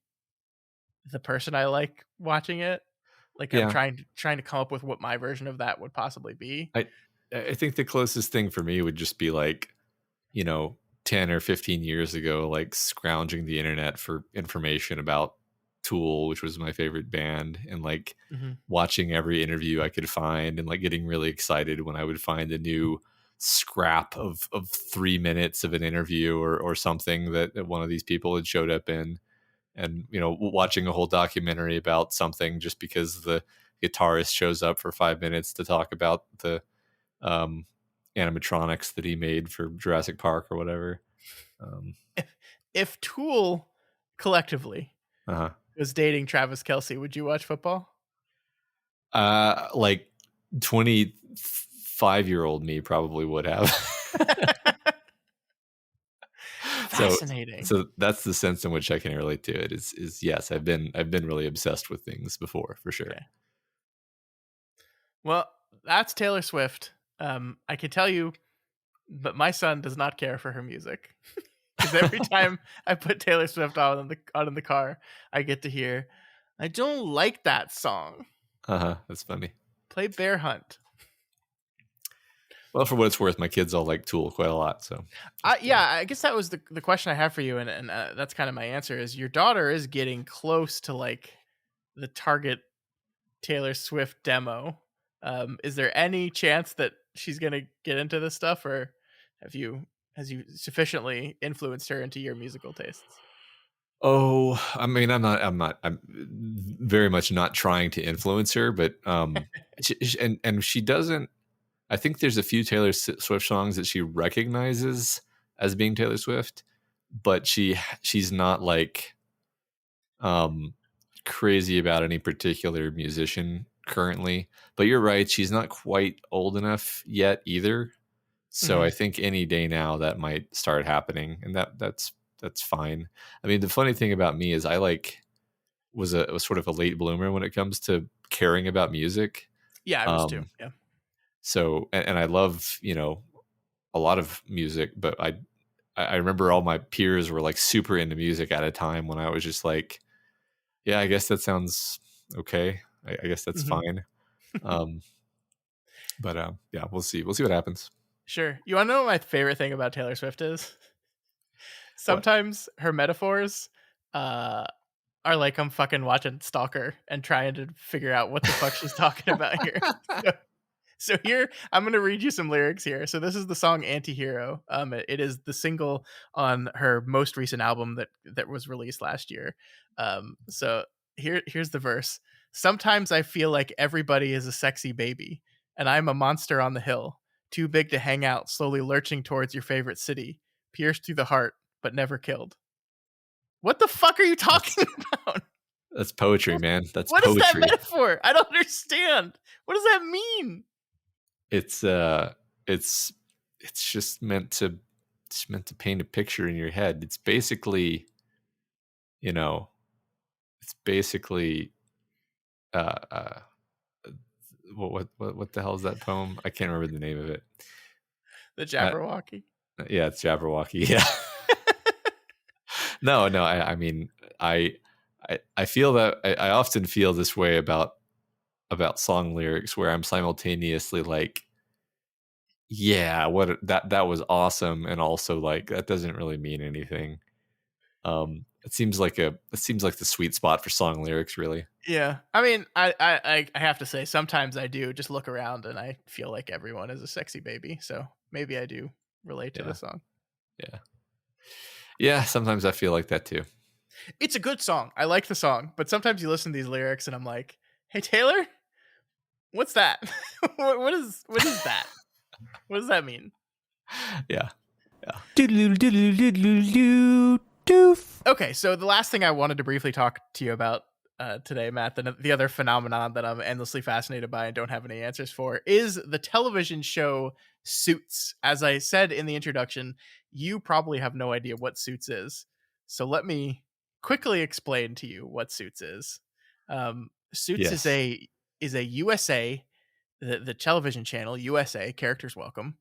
the person I like watching it. Like I'm trying to come up with what my version of that would possibly be. I think the closest thing for me would just be like, 10 or 15 years ago, like scrounging the internet for information about Tool, which was my favorite band, and like watching every interview I could find and like getting really excited when I would find a new scrap of 3 minutes of an interview or something that one of these people had showed up in, and watching a whole documentary about something just because the guitarist shows up for 5 minutes to talk about the animatronics that he made for Jurassic Park or whatever. If Tool collectively Uh-huh. was dating Travis Kelce, would you watch football? Like 25-year-old me probably would have. so Fascinating. so that's the sense in which I can relate to it is yes, I've been really obsessed with things before, for sure. Okay. Well, that's Taylor Swift. I can tell you, but my son does not care for her music. Because every time I put Taylor Swift on in the car, I get to hear, "I don't like that song. That's funny. Play Bear Hunt." Well, for what it's worth, my kids all like Tool quite a lot. So, I guess that was the question I have for you, and that's kind of my answer. Is your daughter is getting close to like the target Taylor Swift demo? Is there any chance that she's gonna get into this stuff, or has you sufficiently influenced her into your musical tastes? oh, I mean, I'm very much not trying to influence her, but and she doesn't. I think there's a few Taylor Swift songs that she recognizes as being Taylor Swift, but she's not like crazy about any particular musician currently. But you're right, she's not quite old enough yet either. So I think any day now that might start happening, and that's fine. I mean, the funny thing about me is I was sort of a late bloomer when it comes to caring about music. Yeah, I was too. Yeah. So and I love, a lot of music, but I remember all my peers were like super into music at a time when I was just like, yeah, I guess that sounds okay. I guess that's fine. Um, but yeah, we'll see. We'll see what happens. Sure. You want to know what my favorite thing about Taylor Swift is? What? Sometimes her metaphors are like I'm fucking watching Stalker and trying to figure out what the fuck she's talking about here. So here, I'm going to read you some lyrics here. So this is the song Antihero. It is the single on her most recent album that was released last year. So here's the verse. Sometimes I feel like everybody is a sexy baby, and I'm a monster on the hill, too big to hang out, slowly lurching towards your favorite city, pierced through the heart, but never killed. What the fuck are you talking about? That's poetry, man. That's What is that poetry. metaphor? I don't understand. What does that mean? It's just meant to paint a picture in your head. It's basically, you know, it's basically uh what the hell is that poem? I can't remember the name of it. The Jabberwocky. Yeah, it's Jabberwocky. Yeah. No, I mean, I feel that I often feel this way about song lyrics where I'm simultaneously like, yeah, that was awesome, and also like that doesn't really mean anything. It seems like the sweet spot for song lyrics, really. Yeah, I mean, I have to say, sometimes I do just look around and I feel like everyone is a sexy baby. So maybe I do relate to Yeah. the song. Yeah, sometimes I feel like that too. It's a good song. I like the song, but sometimes you listen to these lyrics and I'm like, hey Taylor, what's that? what is that? What does that mean? Yeah. Doodle-doodle-doodle-doo, doof. Okay, so the last thing I wanted to briefly talk to you about today, Matt, the other phenomenon that I'm endlessly fascinated by and don't have any answers for is the television show Suits. As I said in the introduction, you probably have no idea what Suits is. So let me quickly explain to you what Suits is. Suits Yes. is a USA, the television channel USA, characters welcome.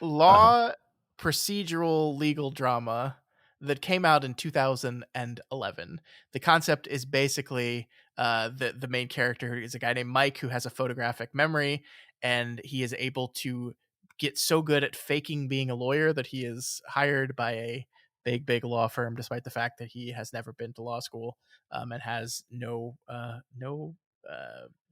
Law procedural legal drama that came out in 2011. The concept is basically the main character is a guy named Mike who has a photographic memory, and he is able to get so good at faking being a lawyer that he is hired by a big law firm, despite the fact that he has never been to law school, and has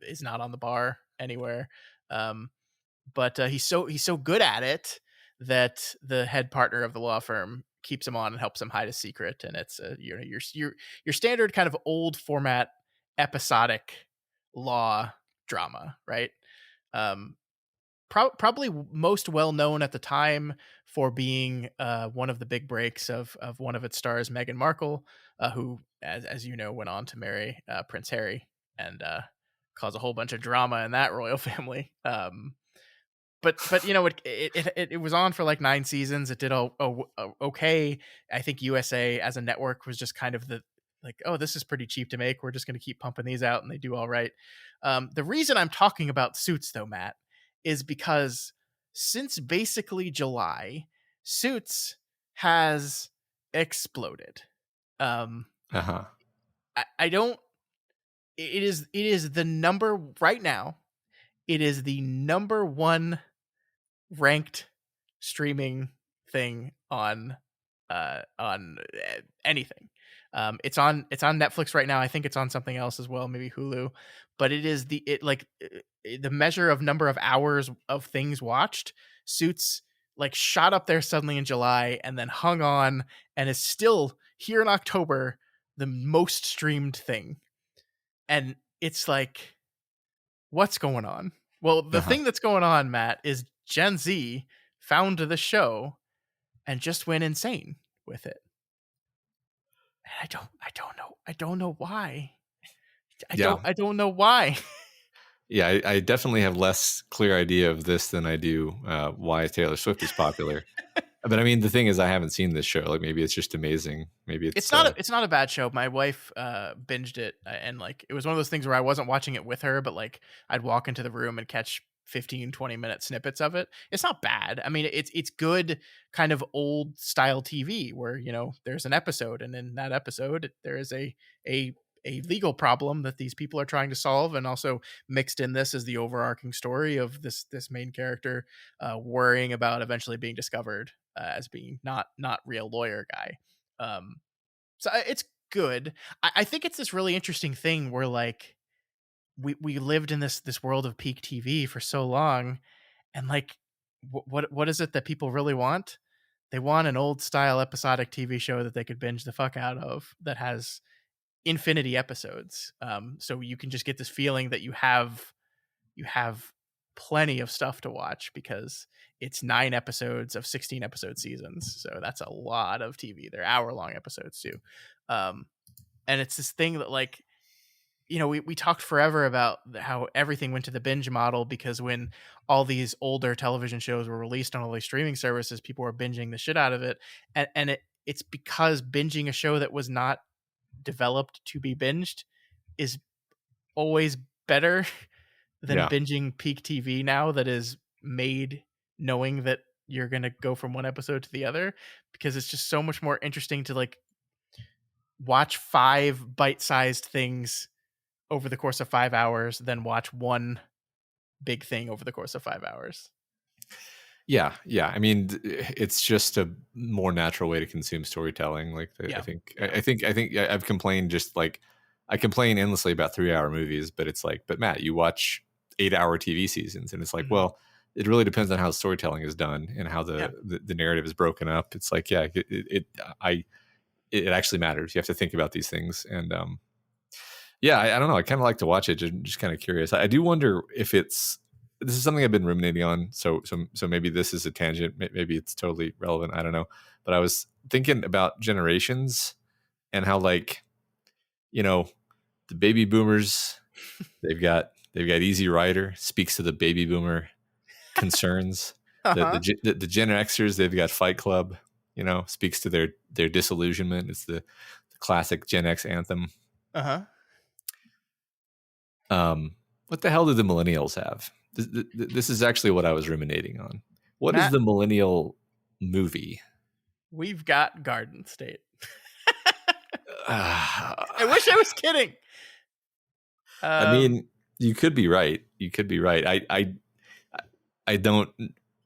is not on the bar anywhere. But he's so good at it that the head partner of the law firm keeps him on and helps him hide a secret. And it's your standard kind of old format episodic law drama, right? probably most well known at the time for being one of the big breaks of one of its stars, Meghan Markle, who, as you know, went on to marry Prince Harry and cause a whole bunch of drama in that royal family. But you know, it was on for like 9 seasons. It did okay. I think USA as a network was just kind of the like, oh, this is pretty cheap to make. We're just going to keep pumping these out, and they do all right. The reason I'm talking about Suits, though, Matt, is because since basically July, Suits has exploded. Uh-huh. I don't. It is the number right now. It is the number one ranked streaming thing on anything. It's on Netflix right now. I think it's on something else as well, maybe Hulu. But it is the measure of number of hours of things watched. Suits like shot up there suddenly in July and then hung on and is still here in October the most streamed thing. And it's like, what's going on? Well, the Uh-huh. thing that's going on, Matt, is Gen Z found the show and just went insane with it. And I don't know why. Yeah. I don't know why. Yeah, I definitely have less clear idea of this than I do why Taylor Swift is popular. But I mean, the thing is, I haven't seen this show. Like, maybe it's just amazing. Maybe it's It's not a bad show. My wife binged it, and like it was one of those things where I wasn't watching it with her, but like I'd walk into the room and catch 15-20 minute snippets of it. It's not bad. I mean, it's good kind of old style TV where, you know, there's an episode, and in that episode there is a legal problem that these people are trying to solve, and also mixed in this is the overarching story of this main character worrying about eventually being discovered as being not real lawyer guy. So it's good. I think it's this really interesting thing where like we lived in this world of peak TV for so long, and like what is it that people really want? They want an old style episodic TV show that they could binge the fuck out of that has infinity episodes. So you can just get this feeling that you have plenty of stuff to watch because it's 9 episodes of 16 episode seasons. So that's a lot of TV. They're hour-long episodes too. And it's this thing that like, you know, we talked forever about how everything went to the binge model because when all these older television shows were released on all these streaming services, people were binging the shit out of it. And it's because binging a show that was not developed to be binged is always better than Yeah. binging peak TV now that is made knowing that you're going to go from one episode to the other, because it's just so much more interesting to like watch 5 bite-sized things over the course of 5 hours than watch one big thing over the course of 5 hours. Yeah. I mean, it's just a more natural way to consume storytelling. Like, Yeah. I think I've complained just like I complain endlessly about 3-hour movies, but it's like, but Matt, you watch 8-hour TV seasons, and it's like, well, it really depends on how the storytelling is done and how the narrative is broken up. It's like, yeah, it actually matters. You have to think about these things, and yeah, I don't know. I kind of like to watch it. Just kind of curious. I do wonder if this is something I've been ruminating on. So maybe this is a tangent. Maybe it's totally relevant. I don't know. But I was thinking about generations and how, like, you know, the baby boomers, they've got Easy Rider, speaks to the baby boomer concerns. Uh-huh. The Gen Xers, they've got Fight Club, you know, speaks to their disillusionment. It's the classic Gen X anthem. Uh-huh. What the hell do the millennials have? This is actually what I was ruminating on. What is Matt, the millennial movie? we've got Garden State. I I wish I was kidding. mean, you could be right. I don't.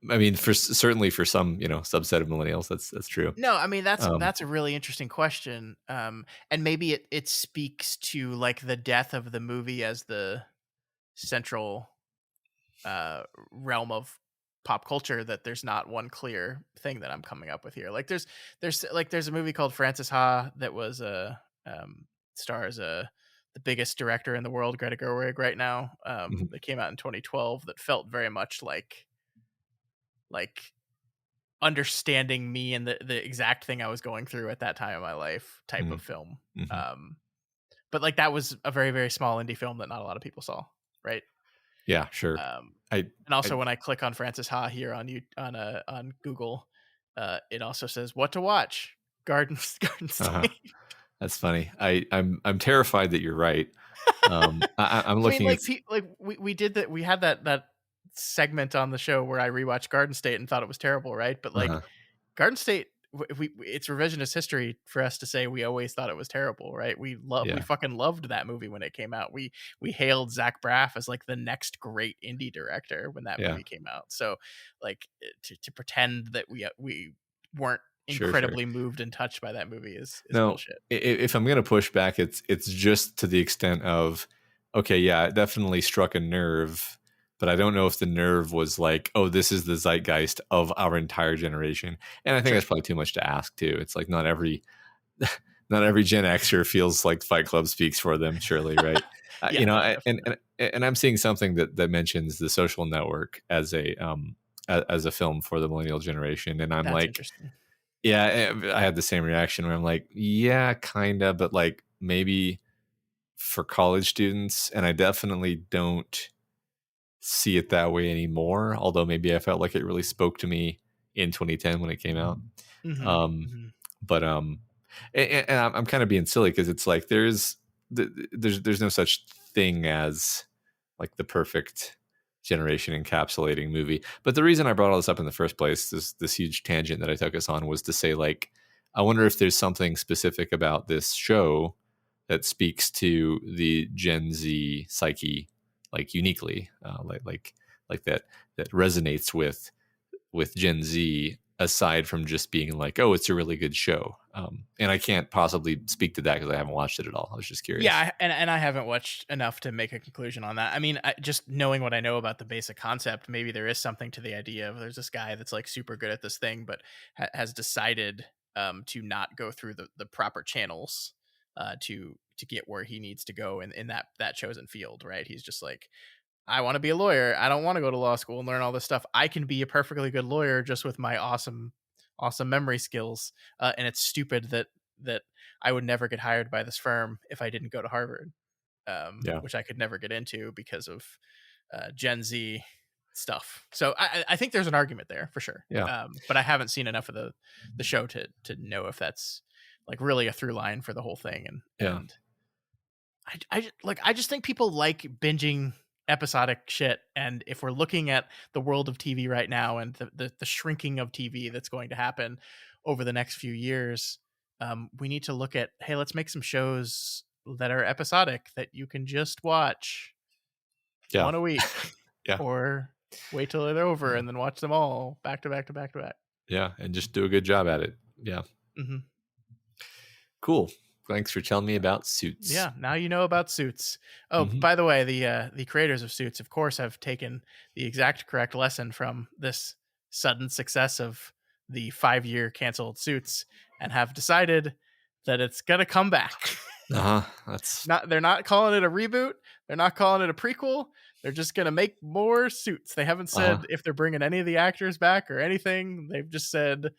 I mean, certainly for some, you know, subset of millennials, that's true. No, I mean that's a really interesting question. And maybe it speaks to like the death of the movie as the central realm of pop culture, that there's not one clear thing that I'm coming up with here. Like there's a movie called Frances Ha that was stars the biggest director in the world, Greta Gerwig, right now. Mhm. That came out in 2012 that felt very much like like understanding me and the exact thing I was going through at that time of my life type of film. Mm-hmm. But like that was a very, very small indie film that not a lot of people saw, right? Yeah, sure. And also when I click on Francis Ha here on Google, it also says what to watch. Garden State. Uh-huh. That's funny. I'm terrified that you're right. I'm I mean, looking like, at we did that. We had that segment on the show where I rewatched Garden State and thought it was terrible, right? But like uh-huh. Garden State, it's revisionist history for us to say we always thought it was terrible, right? We Yeah. fucking loved that movie when it came out. We hailed Zach Braff as like the next great indie director when that movie came out. So like to pretend that we weren't Sure. incredibly moved and touched by that movie is No, bullshit. if I'm going to push back, it's just to the extent of, okay, yeah, it definitely struck a nerve, but I don't know if the nerve was like, oh, this is the zeitgeist of our entire generation. And I think that's probably too much to ask too. It's like not every Gen Xer feels like Fight Club speaks for them, surely, right? Yeah, no, and I'm seeing something that mentions The Social Network as a film for the millennial generation, and I'm that's like, interesting. yeah, I had the same reaction where I'm like, yeah, kind of, but like maybe for college students. And I definitely don't see it that way anymore. Although maybe I felt like it really spoke to me in 2010 when it came out. Mm-hmm. Um, Mm-hmm. but and I'm kind of being silly because it's like there's no such thing as like the perfect generation encapsulating movie. But the reason I brought all this up in the first place, this huge tangent that I took us on, was to say, like, I wonder if there's something specific about this show that speaks to the Gen Z psyche, like uniquely, like that resonates with Gen Z, aside from just being like, oh, it's a really good show. And I can't possibly speak to that because I haven't watched it at all. I was just curious. Yeah, and I haven't watched enough to make a conclusion on that. I mean, just knowing what I know about the basic concept, maybe there is something to the idea of there's this guy that's like super good at this thing, but has decided to not go through the proper channels to get where he needs to go in that chosen field, right? He's just like, I want to be a lawyer. I don't want to go to law school and learn all this stuff. I can be a perfectly good lawyer just with my awesome memory skills. And it's stupid that I would never get hired by this firm if I didn't go to Harvard, which I could never get into because of Gen Z stuff. So I think there's an argument there for sure. Yeah. But I haven't seen enough of the show to know if that's like really a through line for the whole thing. And I just think people like binging episodic shit, and if we're looking at the world of TV right now and the shrinking of TV that's going to happen over the next few years, we need to look at, hey, let's make some shows that are episodic that you can just watch one a week or wait till they're over and then watch them all back to back to back to back. Yeah, and just do a good job at it. Yeah. Mm-hmm. Cool. Thanks for telling me about Suits. Yeah, now you know about Suits. Oh, by the way, the creators of Suits, of course, have taken the exact correct lesson from this sudden success of the 5-year canceled Suits and have decided that it's gonna come back. They're not calling it a reboot. They're not calling it a prequel. They're just gonna make more Suits. They haven't said if they're bringing any of the actors back or anything. They've just said,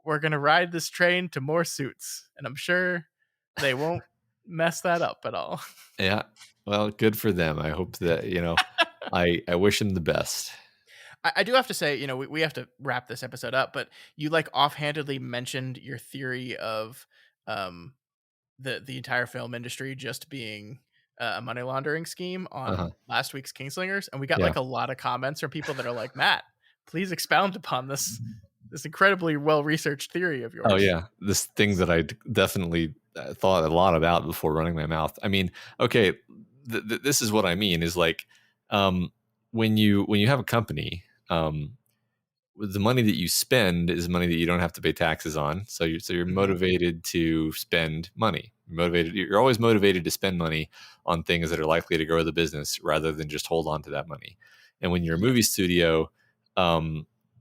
we're going to ride this train to more Suits. And I'm sure they won't mess that up at all. Yeah. Well, good for them. I hope that, I wish them the best. I do have to say, we have to wrap this episode up, but you like offhandedly mentioned your theory of the entire film industry just being a money laundering scheme on last week's Kingslingers. And we got like a lot of comments from people that are like, Matt, please expound upon this incredibly well-researched theory of yours. Oh yeah, this thing that I definitely thought a lot about before running my mouth. I mean, okay, this is what I mean is like, when you have a company, the money that you spend is money that you don't have to pay taxes on. So you're motivated to spend money. You're always motivated to spend money on things that are likely to grow the business rather than just hold on to that money. And when you're a movie studio,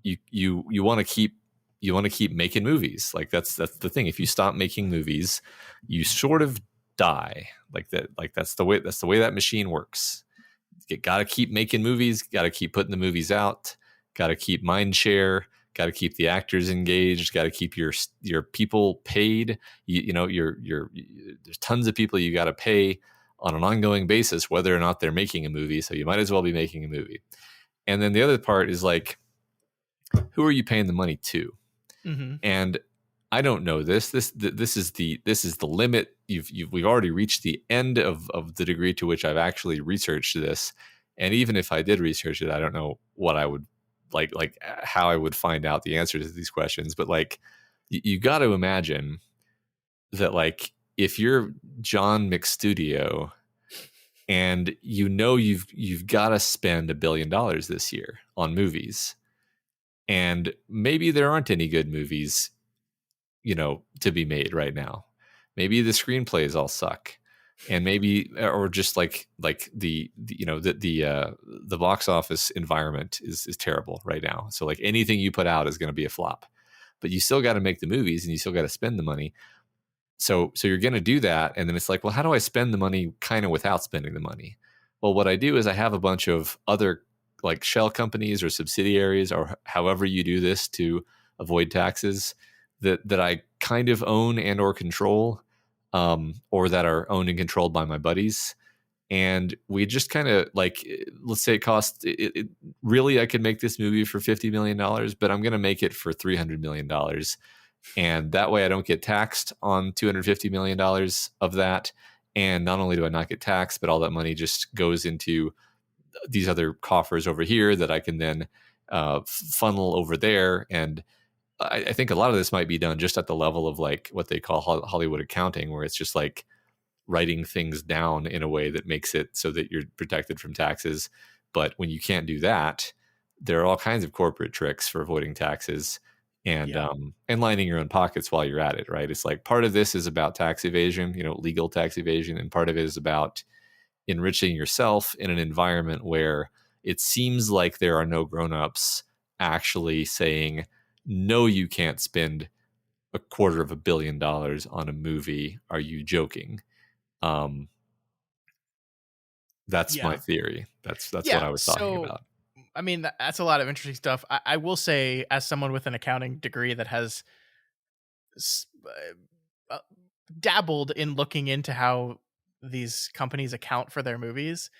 you want to keep making movies. Like that's the thing. If you stop making movies, you sort of die. That's the way that machine works. You got to keep making movies, got to keep putting the movies out. got to keep mind share, got to keep the actors engaged, got to keep your people paid. There's tons of people you got to pay on an ongoing basis, whether or not they're making a movie. So you might as well be making a movie. And then the other part is like, who are you paying the money to? Mm-hmm. And I don't know this. This is the limit. We've already reached the end of the degree to which I've actually researched this. And even if I did research it, I don't know what I would like how I would find out the answers to these questions. But like, you got to imagine that like if you're John McStudio and you've got to spend $1 billion this year on movies, and maybe there aren't any good movies to be made right now. Maybe the screenplays all suck, and maybe, or just like the box office environment is terrible right now. So like anything you put out is going to be a flop, but you still got to make the movies and you still got to spend the money. So you're going to do that. And then it's like, well, how do I spend the money kind of without spending the money? Well, what I do is I have a bunch of other like shell companies or subsidiaries, or however you do this to avoid taxes, that I kind of own and or control, or that are owned and controlled by my buddies. And we just kind of like, let's say it costs, really, I could make this movie for $50 million, but I'm going to make it for $300 million. And that way I don't get taxed on $250 million of that. And not only do I not get taxed, but all that money just goes into these other coffers over here that I can then funnel over there. And I think a lot of this might be done just at the level of like what they call Hollywood accounting, where it's just like writing things down in a way that makes it so that you're protected from taxes. But when you can't do that, there are all kinds of corporate tricks for avoiding taxes and lining your own pockets while you're at it, right? It's like part of this is about tax evasion, legal tax evasion, and part of it is about enriching yourself in an environment where it seems like there are no grown-ups actually saying, no, you can't spend $250 million on a movie. Are you joking? That's my theory. That's what I was talking about. I mean, that's a lot of interesting stuff. I will say, as someone with an accounting degree that has dabbled in looking into how these companies account for their movies,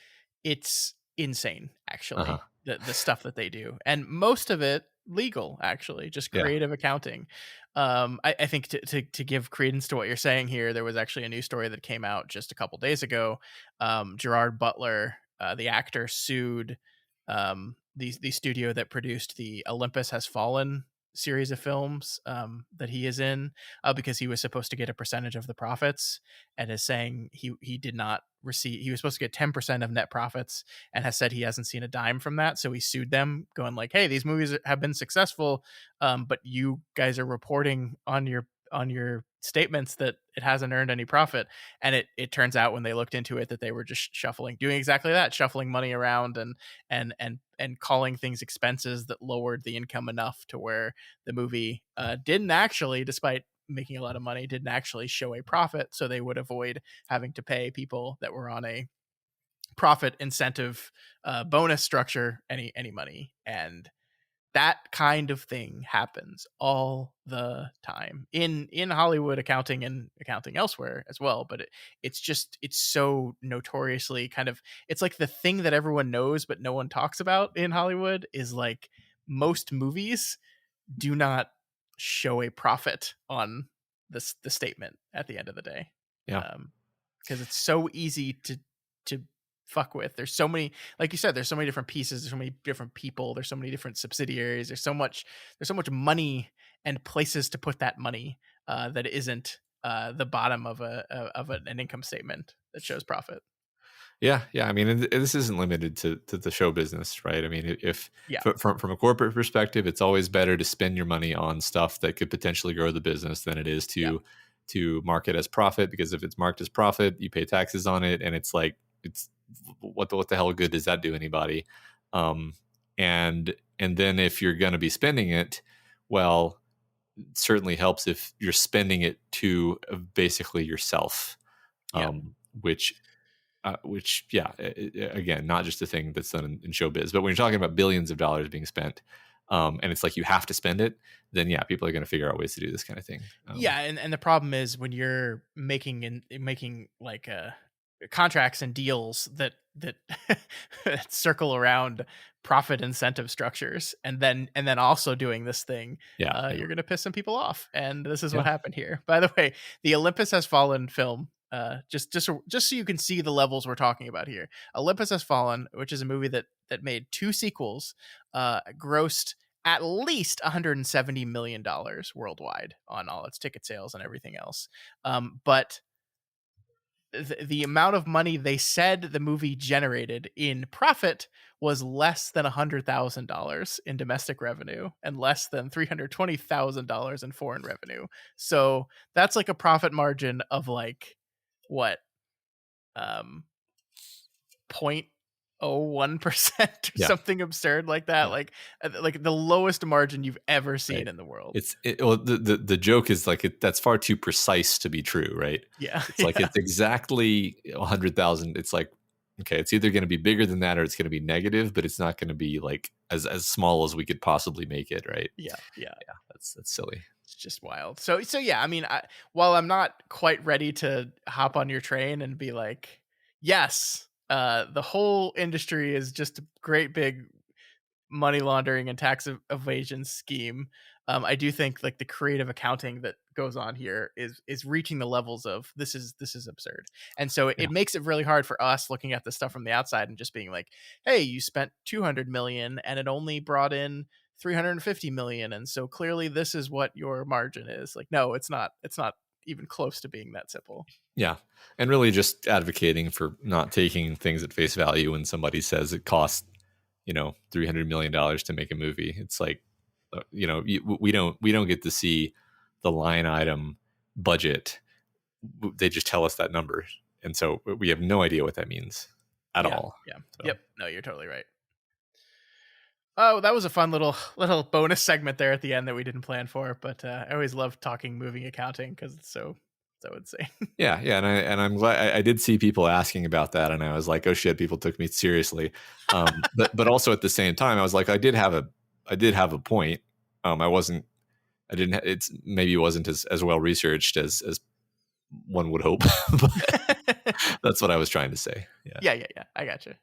it's insane, actually, the stuff that they do. And most of it legal, actually, just creative accounting. I think to give credence to what you're saying here, there was actually a news story that came out just a couple days ago. Gerard Butler, the actor, sued the studio that produced the Olympus Has Fallen series of films that he is in, because he was supposed to get a percentage of the profits, and is saying he did not receive. He was supposed to get 10% of net profits, and has said he hasn't seen a dime from that. So he sued them, going like, hey, these movies have been successful, but you guys are reporting on your statements that it hasn't earned any profit. And it turns out, when they looked into it, that they were just doing exactly that, shuffling money around and calling things expenses that lowered the income enough to where the movie didn't actually, despite making a lot of money, didn't actually show a profit. So they would avoid having to pay people that were on a profit incentive bonus structure any money. And that kind of thing happens all the time in Hollywood accounting and accounting elsewhere as well. But it's so notoriously kind of, it's like the thing that everyone knows but no one talks about in Hollywood is like, most movies do not show a profit on the statement at the end of the day. Because it's so easy to fuck with. There's so many, like you said, there's so many different pieces, there's so many different people, there's so many different subsidiaries, there's so much money and places to put that money that isn't the bottom of an income statement that shows profit. Yeah. I mean, this isn't limited to the show business, right? I mean, if from a corporate perspective, it's always better to spend your money on stuff that could potentially grow the business than it is to mark it as profit, because if it's marked as profit, you pay taxes on it, and it's like, it's what the hell good does that do anybody? And then if you're going to be spending it, well, it certainly helps if you're spending it to basically yourself, which which, again, not just a thing that's done in showbiz, but when you're talking about billions of dollars being spent, and it's like you have to spend it, then people are going to figure out ways to do this kind of thing. And the problem is when you're making like contracts and deals that circle around profit incentive structures, and then also doing this thing, you're going to piss some people off, and this is what happened here. By the way, the Olympus Has Fallen film, just so you can see the levels we're talking about here. Olympus Has Fallen, which is a movie that made 2 sequels, grossed at least $170 million worldwide on all its ticket sales and everything else. But the amount of money they said the movie generated in profit was less than $100,000 in domestic revenue and less than $320,000 in foreign revenue. So that's like a profit margin of like what, 0.01% or something absurd like that. Like the lowest margin you've ever seen in the world. The joke is like that's far too precise to be true, right? It's like it's exactly 100,000. It's like, okay, it's either going to be bigger than that or it's going to be negative, but it's not going to be like as small as we could possibly make it, right? Yeah. That's silly. It's just wild. So yeah, I mean, while I'm not quite ready to hop on your train and be like, yes, the whole industry is just a great big money laundering and tax evasion scheme, I do think like the creative accounting that goes on here is reaching the levels of this is absurd. And so it makes it really hard for us looking at this stuff from the outside and just being like, hey, you spent 200 million and it only brought in 350 million, and so clearly this is what your margin is. Like, no, it's not even close to being that simple. Yeah. And really just advocating for not taking things at face value when somebody says it costs, $300 million to make a movie. It's like, we don't get to see the line item budget. They just tell us that number. And so we have no idea what that means at all. Yeah. So. Yep. No, you're totally right. Oh, that was a fun little bonus segment there at the end that we didn't plan for, but I always love talking moving accounting because it's so insane. Yeah, and I'm glad I did see people asking about that, and I was like, oh shit, people took me seriously. But also at the same time, I was like, I did have a point. It maybe wasn't as well researched as one would hope. But that's what I was trying to say. Yeah. I gotcha.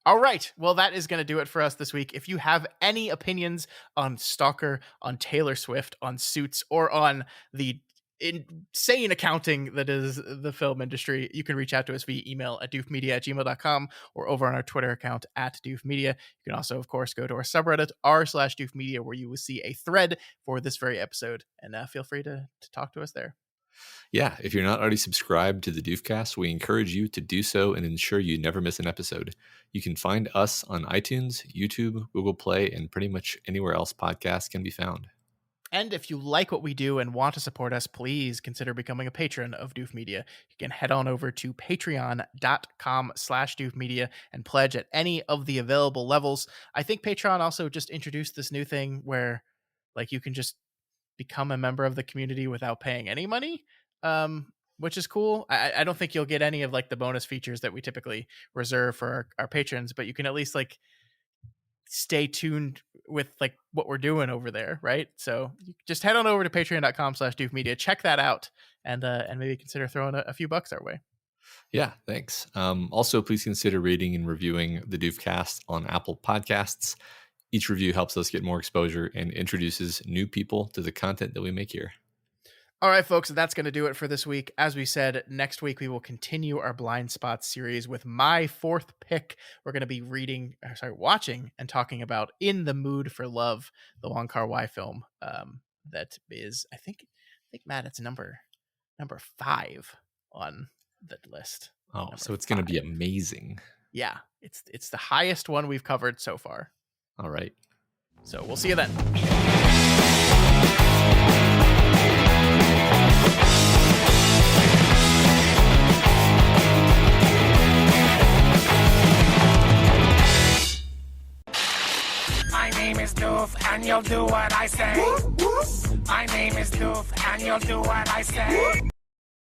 All right. Well, that is going to do it for us this week. If you have any opinions on Stalker, on Taylor Swift, on Suits, or on the insane accounting that is the film industry, you can reach out to us via email at doofmedia@gmail.com or over on our Twitter account at doofmedia. You can also, of course, go to our subreddit r/doofmedia, where you will see a thread for this very episode, and feel free to talk to us there. Yeah, if you're not already subscribed to the Doofcast, we encourage you to do so and ensure you never miss an episode. You can find us on iTunes, YouTube, Google Play, and pretty much anywhere else podcasts can be found. And if you like what we do and want to support us, please consider becoming a patron of Doof Media. You can head on over to patreon.com/doofmedia and pledge at any of the available levels. I think Patreon also just introduced this new thing where like you can just become a member of the community without paying any money, which is cool. I don't think you'll get any of like the bonus features that we typically reserve for our patrons, but you can at least like stay tuned with like what we're doing over there, right? So you just head on over to patreon.com/doofmedia, check that out, and maybe consider throwing a few bucks our way. Yeah, thanks. Also, please consider rating and reviewing the Doofcast on Apple Podcasts. Each review helps us get more exposure and introduces new people to the content that we make here. All right, folks, that's going to do it for this week. As we said, next week we will continue our Blind Spots series with my fourth pick. We're going to be watching and talking about In the Mood for Love, the Wong Kar-wai film. That is, I think Matt, it's number 5 on the list. Oh, so it's going to be amazing. Yeah, it's the highest one we've covered so far. All right. So we'll see you then. My name is Doof, and you'll do what I say. My name is Doof, and you'll do what I say.